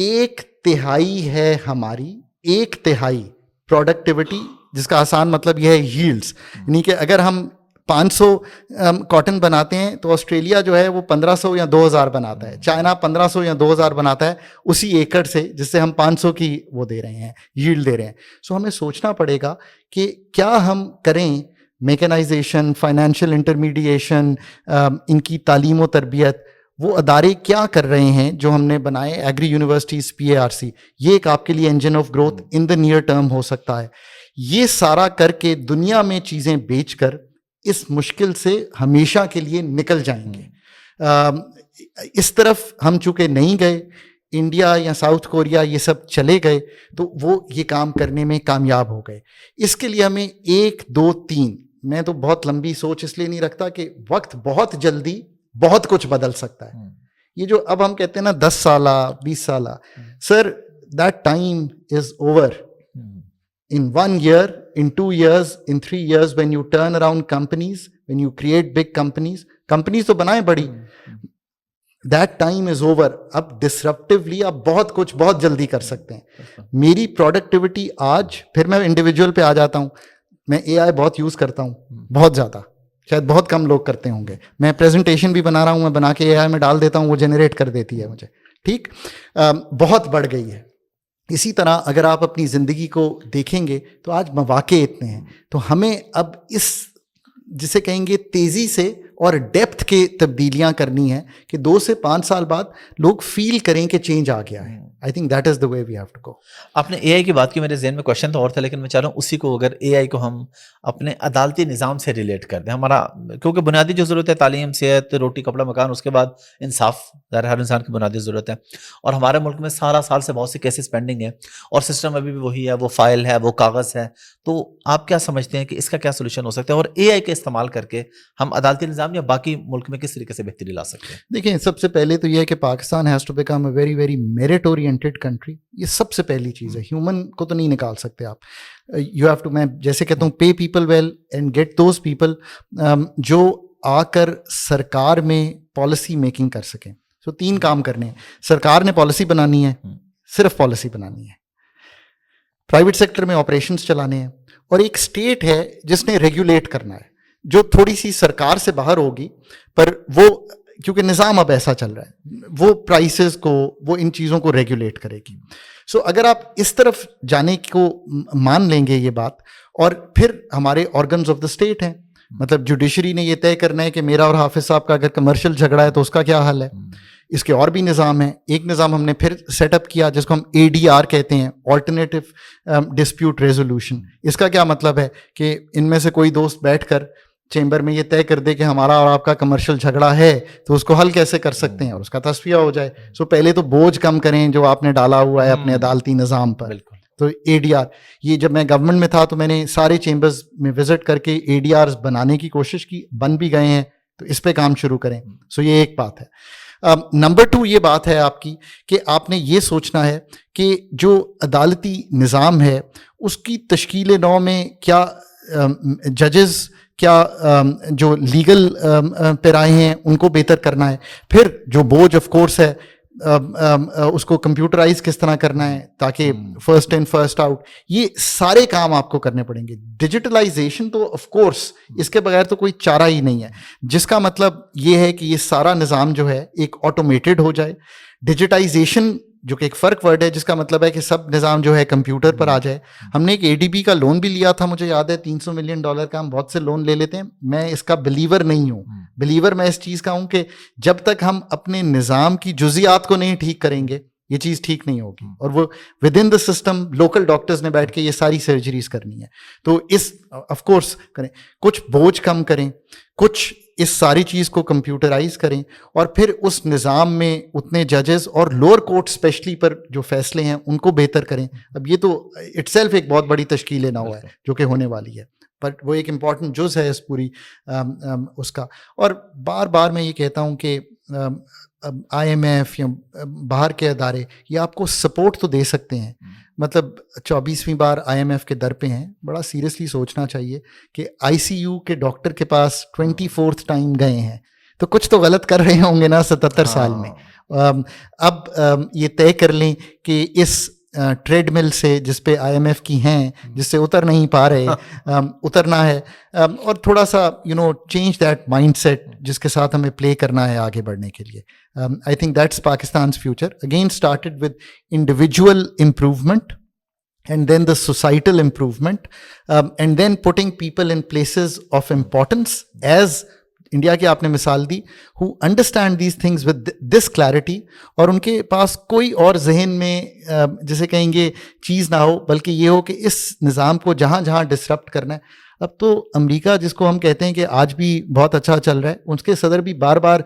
1/3 ہے ہماری, 1/3 پروڈکٹیوٹی, جس کا آسان مطلب یہ ہے ییلڈز, یعنی کہ اگر ہم 500 کاٹن بناتے ہیں تو آسٹریلیا جو ہے وہ 1500 یا 2000 بناتا ہے, چائنا 1500 یا 2000 بناتا ہے اسی ایکڑ سے جس سے ہم 500 کی وہ دے رہے ہیں, ییلڈ دے رہے ہیں. سو ہمیں سوچنا پڑے گا کہ کیا ہم کریں, میکنائزیشن, فائنینشیل انٹرمیڈیشن, ان کی تعلیم و تربیت, وہ ادارے کیا کر رہے ہیں جو ہم نے بنائے, ایگری یونیورسٹیز, PARC, یہ ایک آپ کے لیے engine of growth in the near term ہو سکتا ہے. یہ سارا کر کے دنیا میں چیزیں بیچ کر اس مشکل سے ہمیشہ کے لیے نکل جائیں گے. اس طرف ہم چونکہ نہیں گئے, انڈیا یا ساؤتھ کوریا یہ سب چلے گئے, تو وہ یہ کام کرنے میں کامیاب ہو گئے. اس کے لیے ہمیں 1 2 3, میں تو بہت لمبی سوچ اس لیے نہیں رکھتا کہ وقت بہت جلدی بہت کچھ بدل سکتا ہے. یہ جو اب ہم کہتے ہیں نا 10 سالہ 20 سالہ, سر that time is over. In 1 year, in 2 years, in 3 years, when you turn around companies, when you create big companies تو بنائیں بڑی, that time is over. اب disruptively آپ بہت کچھ بہت جلدی کر سکتے ہیں. میری پروڈکٹیوٹی آج, پھر میں انڈیویجول پہ آ جاتا ہوں, میں AI بہت یوز کرتا ہوں, بہت زیادہ, شاید بہت کم لوگ کرتے ہوں گے. میں پریزنٹیشن بھی بنا رہا ہوں, میں بنا کے AI میں ڈال دیتا ہوں, وہ جنریٹ کر دیتی ہے مجھے, ٹھیک, بہت بڑھ گئی ہے. اسی طرح اگر آپ اپنی زندگی کو دیکھیں گے تو آج مواقع اتنے ہیں, تو ہمیں اب اس جسے کہیں گے تیزی سے اور ڈیپتھ کے تبدیلیاں کرنی ہیں کہ 2 سے 5 سال بعد لوگ فیل کریں کہ چینج آ گیا ہے. I think that is the way we have to go. آپ نے AI کی بات کی, میرے ذہن میں کوشچن تو اور تھا, لیکن میں چاہ رہا ہوں اسی کو اگر AI کو ہم اپنے عدالتی نظام سے ریلیٹ کر دیں. ہمارا کیونکہ بنیادی جو ضرورت ہے تعلیم, صحت, روٹی, کپڑا, مکان, اس کے بعد انصاف, ہر انسان کی بنیادی ضرورت ہے. اور ہمارے ملک میں سال سے بہت سے کیسز پینڈنگ ہیں اور سسٹم ابھی بھی وہی ہے, وہ فائل ہے, وہ کاغذ ہے. تو آپ کیا سمجھتے ہیں کہ اس کا کیا سولوشن ہو سکتا ہے, اور AI کا استعمال کر کے ہم عدالتی نظام یا باقی ملک میں کس طریقے سے بہتری لا سکتے ہیں؟ دیکھیں, سب سے پہلے تو یہ ہے کہ Pakistan has to become a very very merit oriented country. یہ سب سے پہلی چیز ہے. ہیومن کو تو نہیں نکال سکتے آپ. یو ہیو ٹو, میں جیسے کہتا ہوں, pay people well and get those people جو آ کر سرکار میں پالیسی میکنگ کر سکیں. سو 3 کام کرنے ہیں. سرکار نے پالیسی بنانی ہے, صرف پالیسی بنانی ہے. پرائیویٹ سیکٹر میں آپریشنز چلانے ہیں, اور ایک اسٹیٹ ہے جس نے ریگولیٹ کرنا ہے, جو تھوڑی سی سرکار سے باہر ہوگی, پر وہ کیونکہ نظام اب ایسا چل رہا ہے, وہ پرائسز کو, وہ ان چیزوں کو ریگولیٹ کرے گی. سو اگر آپ اس طرف جانے کو مان لیں گے یہ بات, اور پھر ہمارے آرگنز آف دا اسٹیٹ ہیں, مطلب جوڈیشری نے یہ طے کرنا ہے کہ میرا اور حافظ صاحب کا اگر کمرشل جھگڑا ہے تو اس کا کیا حل ہے. اس کے اور بھی نظام ہیں. ایک نظام ہم نے پھر سیٹ اپ کیا جس کو ہم ADR کہتے ہیں, آلٹرنیٹیو ڈسپیوٹ ریزولوشن. اس کا کیا مطلب ہے کہ ان میں سے کوئی دوست بیٹھ کر چیمبر میں یہ طے کر دے کہ ہمارا اور آپ کا کمرشل جھگڑا ہے, تو اس کو حل کیسے کر سکتے ہیں, اور اس کا تصفیہ ہو جائے. سو پہلے تو بوجھ کم کریں جو آپ نے ڈالا ہوا ہے اپنے عدالتی نظام پر. تو ADR, یہ جب میں گورنمنٹ میں تھا تو میں نے سارے چیمبرز میں وزٹ کر کے ADRs بنانے کی کوشش کی, بن بھی گئے ہیں, تو اس پہ کام شروع کریں. سو یہ ایک بات ہے. نمبر 2 یہ بات ہے آپ کی کہ آپ نے یہ سوچنا ہے کہ جو عدالتی نظام ہے اس کی تشکیل نو میں کیا ججز, کیا جو لیگل پیرائے ہیں ان کو بہتر کرنا ہے. پھر جو بوجھ آف کورس ہے اس کو کمپیوٹرائز کس طرح کرنا ہے تاکہ فرسٹ ان فرسٹ آؤٹ, یہ سارے کام آپ کو کرنے پڑیں گے. ڈیجیٹلائزیشن تو آف کورس اس کے بغیر تو کوئی چارہ ہی نہیں ہے, جس کا مطلب یہ ہے کہ یہ سارا نظام جو ہے ایک آٹومیٹڈ ہو جائے. ڈیجیٹائزیشن جو کہ ایک فرق ورڈ ہے جس کا مطلب ہے کہ سب نظام جو ہے کمپیوٹر پر آ جائے. ہم نے ایک ADB کا لون بھی لیا تھا, مجھے یاد ہے $300 ملین کا. ہم بہت سے لون لے لیتے ہیں, میں اس کا بلیور نہیں ہوں. بلیور میں اس چیز کا ہوں کہ جب تک ہم اپنے نظام کی جزیات کو نہیں ٹھیک کریں گے یہ چیز ٹھیک نہیں ہوگی, اور وہ with in the system local doctors نے بیٹھ کے یہ ساری سرجریز کرنی ہے. تو اس آف کورس کریں, کچھ بوجھ کم کریں, کچھ اس ساری چیز کو کمپیوٹرائز کریں, اور پھر اس نظام میں اتنے ججز اور لوور کورٹ اسپیشلی پر جو فیصلے ہیں ان کو بہتر کریں. اب یہ تو اٹ سیلف ایک بہت بڑی تشکیل نو ہے جو کہ ہونے والی ہے, بٹ وہ ایک امپورٹنٹ جز ہے اس پوری اس کا. اور بار بار میں یہ کہتا ہوں کہ آئی ایم ایف یا باہر کے ادارے یہ آپ کو سپورٹ تو دے سکتے ہیں, مطلب 24ویں بار آئی ایم ایف کے در پہ ہیں, بڑا سیریسلی سوچنا چاہیے کہ آئی سی یو کے ڈاکٹر کے پاس 24th ٹائم گئے ہیں تو کچھ تو غلط کر رہے ہوں گے نا 77 سال میں. اب یہ طے کر لیں کہ اس ٹریڈ مل سے جس پہ آئی ایم ایف کی ہیں, جس سے اتر نہیں پا رہے, اترنا ہے, اور تھوڑا سا چینج دیٹ مائنڈ سیٹ جس کے ساتھ ہمیں پلے کرنا ہے آگے بڑھنے کے لیے. آئی تھنک دیٹس پاکستان's future. Again started with individual improvement and then the societal improvement, and then putting people in places of importance as India کی آپ نے مثال دی, who understand these things with this clarity, اور ان کے پاس کوئی اور ذہن میں جسے کہیں گے چیز نہ ہو, بلکہ یہ ہو کہ اس نظام کو جہاں جہاں ڈسرپٹ کرنا ہے. اب تو امریکہ جس کو ہم کہتے ہیں کہ آج بھی بہت اچھا چل رہا ہے, اس کے صدر بھی بار بار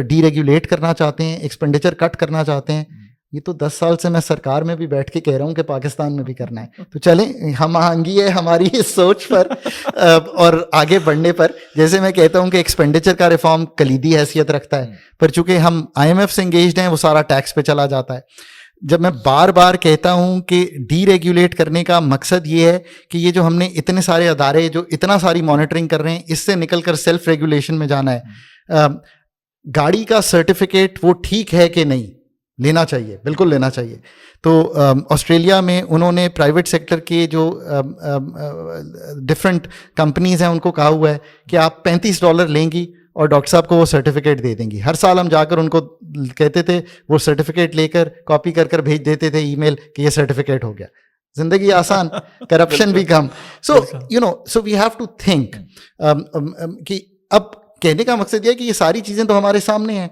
ڈی ریگولیٹ کرنا چاہتے ہیں, ایکسپینڈیچر کٹ کرنا چاہتے ہیں. یہ تو 10 سال سے میں سرکار میں بھی بیٹھ کے کہہ رہا ہوں کہ پاکستان میں بھی کرنا ہے. تو چلیں ہم آہنگی ہے ہماری اس سوچ پر اور آگے بڑھنے پر. جیسے میں کہتا ہوں کہ ایکسپینڈیچر کا ریفارم کلیدی حیثیت رکھتا ہے, پر چونکہ ہم آئی ایم ایف سے انگیجڈ ہیں وہ سارا ٹیکس پہ چلا جاتا ہے. جب میں بار بار کہتا ہوں کہ ڈی ریگولیٹ کرنے کا مقصد یہ ہے کہ یہ جو ہم نے اتنے سارے ادارے جو اتنا ساری مانیٹرنگ کر رہے ہیں, اس سے نکل کر سیلف ریگولیشن میں جانا ہے. گاڑی کا سرٹیفکیٹ وہ ٹھیک ہے کہ نہیں, لینا چاہیے, بالکل لینا چاہیے. تو آسٹریلیا میں انہوں نے پرائیویٹ سیکٹر کے جو ڈفرینٹ کمپنیز ہیں ان کو کہا ہوا ہے کہ آپ $35 لیں گی اور ڈاکٹر صاحب کو وہ سرٹیفکیٹ دے دیں گی. ہر سال ہم جا کر ان کو کہتے تھے, وہ سرٹیفکیٹ لے کر کاپی کر کر بھیج دیتے تھے ای میل کہ یہ سرٹیفکیٹ ہو گیا. زندگی آسان, کرپشن بھی کم. سو وی ہیو ٹو تھنک کہ اب کہنے کا مقصد یہ ہے کہ یہ ساری چیزیں تو ہمارے سامنے ہیں,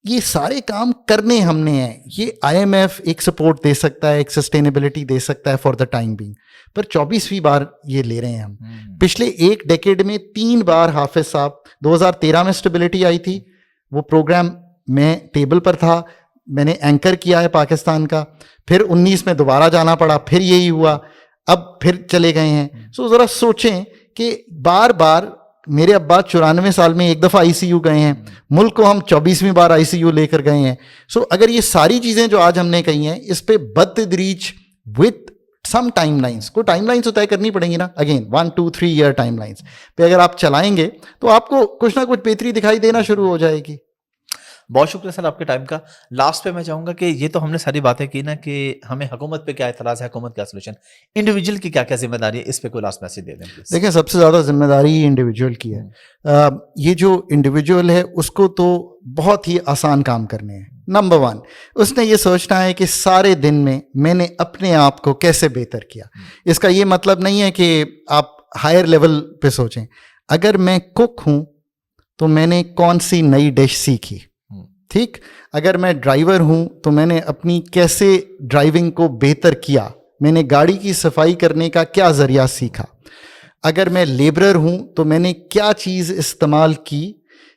یہ سارے کام کرنے ہم نے ہیں. یہ آئی ایم ایف ایک سپورٹ دے سکتا ہے, ایک سسٹینیبلٹی دے سکتا ہے فار دا ٹائم بینگ, پر 24ویں بار یہ لے رہے ہیں ہم. پچھلے ایک ڈیکیڈ میں 3 بار حافظ صاحب, 2013 میں اسٹیبلٹی آئی تھی, وہ پروگرام میں ٹیبل پر تھا, میں نے اینکر کیا ہے پاکستان کا, پھر 19 میں دوبارہ جانا پڑا, پھر یہی ہوا, اب پھر چلے گئے ہیں. سو ذرا سوچیں کہ بار بار میرے ابا 94 سال میں ایک دفعہ آئی سی یو گئے ہیں, ملک کو ہم 24ویں بار آئی سی یو لے کر گئے ہیں. سو اگر یہ ساری چیزیں جو آج ہم نے کہی ہیں اس پہ بتدریج وتھ سم ٹائم لائنس, کو ٹائم لائنس تو طے کرنی پڑیں گی نا, اگین 1 2 3 ایئر ٹائم لائنس پہ اگر آپ چلائیں گے تو آپ کو کچھ نہ کچھ بہتری دکھائی دینا شروع ہو جائے گی. بہت شکریہ سر آپ کے ٹائم کا. لاسٹ پہ میں چاہوں گا کہ یہ تو ہم نے ساری باتیں کی نا کہ ہمیں حکومت پہ کیا اعتراض ہے, حکومت کیا سولوشن, انڈیویجول کی کیا کیا ذمہ داری ہے, اس پہ کوئی لاسٹ میسج دے دیں پلیز. دیکھیں سب سے زیادہ ذمہ داری انڈیویجول کی ہے. یہ جو انڈیویجول ہے اس کو تو بہت ہی آسان کام کرنے ہیں. نمبر 1, اس نے یہ سوچنا ہے کہ سارے دن میں نے اپنے آپ کو کیسے بہتر کیا. اس کا یہ مطلب نہیں ہے کہ آپ ہائر لیول پہ سوچیں. اگر میں کک ہوں تو میں نے کون سی نئی ڈش سیکھی, ٹھیک. اگر میں ڈرائیور ہوں تو میں نے اپنی کیسے ڈرائیونگ کو بہتر کیا, میں نے گاڑی کی صفائی کرنے کا کیا ذریعہ سیکھا. اگر میں لیبرر ہوں تو میں نے کیا چیز استعمال کی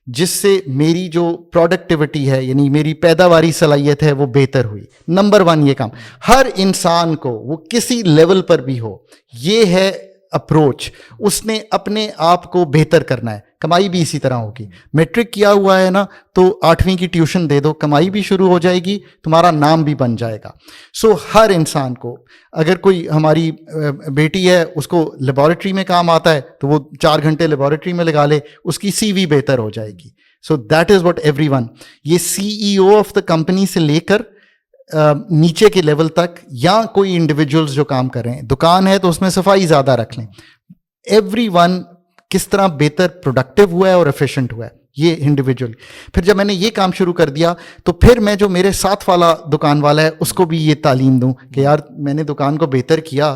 جس سے میری جو پروڈکٹیوٹی ہے یعنی میری پیداواری صلاحیت ہے وہ بہتر ہوئی. نمبر 1 یہ کام ہر انسان کو, وہ کسی لیول پر بھی ہو, یہ ہے اپروچ. اس نے اپنے آپ کو بہتر کرنا ہے. کمائی بھی اسی طرح ہوگی. میٹرک کیا ہوا ہے نا تو 8ویں کی ٹیوشن دے دو, کمائی بھی شروع ہو جائے گی, تمہارا نام بھی بن جائے گا. سو ہر انسان کو, اگر کوئی ہماری بیٹی ہے اس کو لیبارٹری میں کام آتا ہے تو وہ 4 گھنٹے لیبارٹری میں لگا لے, اس کی سی وی بہتر ہو جائے گی. So that is what every one. یہ سی ای او آف دا کمپنی سے لے کر نیچے کے لیول تک, یا کوئی انڈیویجولز جو کام کر رہے ہیں, دکان ہے تو اس میں صفائی زیادہ رکھ لیں. ایوری ون کس طرح بہتر پروڈکٹیو ہوا ہے اور ایفیشینٹ ہوا ہے, یہ انڈیویجول. پھر جب میں نے یہ کام شروع کر دیا تو پھر میں جو میرے ساتھ والا دکان والا ہے اس کو بھی یہ تعلیم دوں کہ یار میں نے دکان کو بہتر کیا,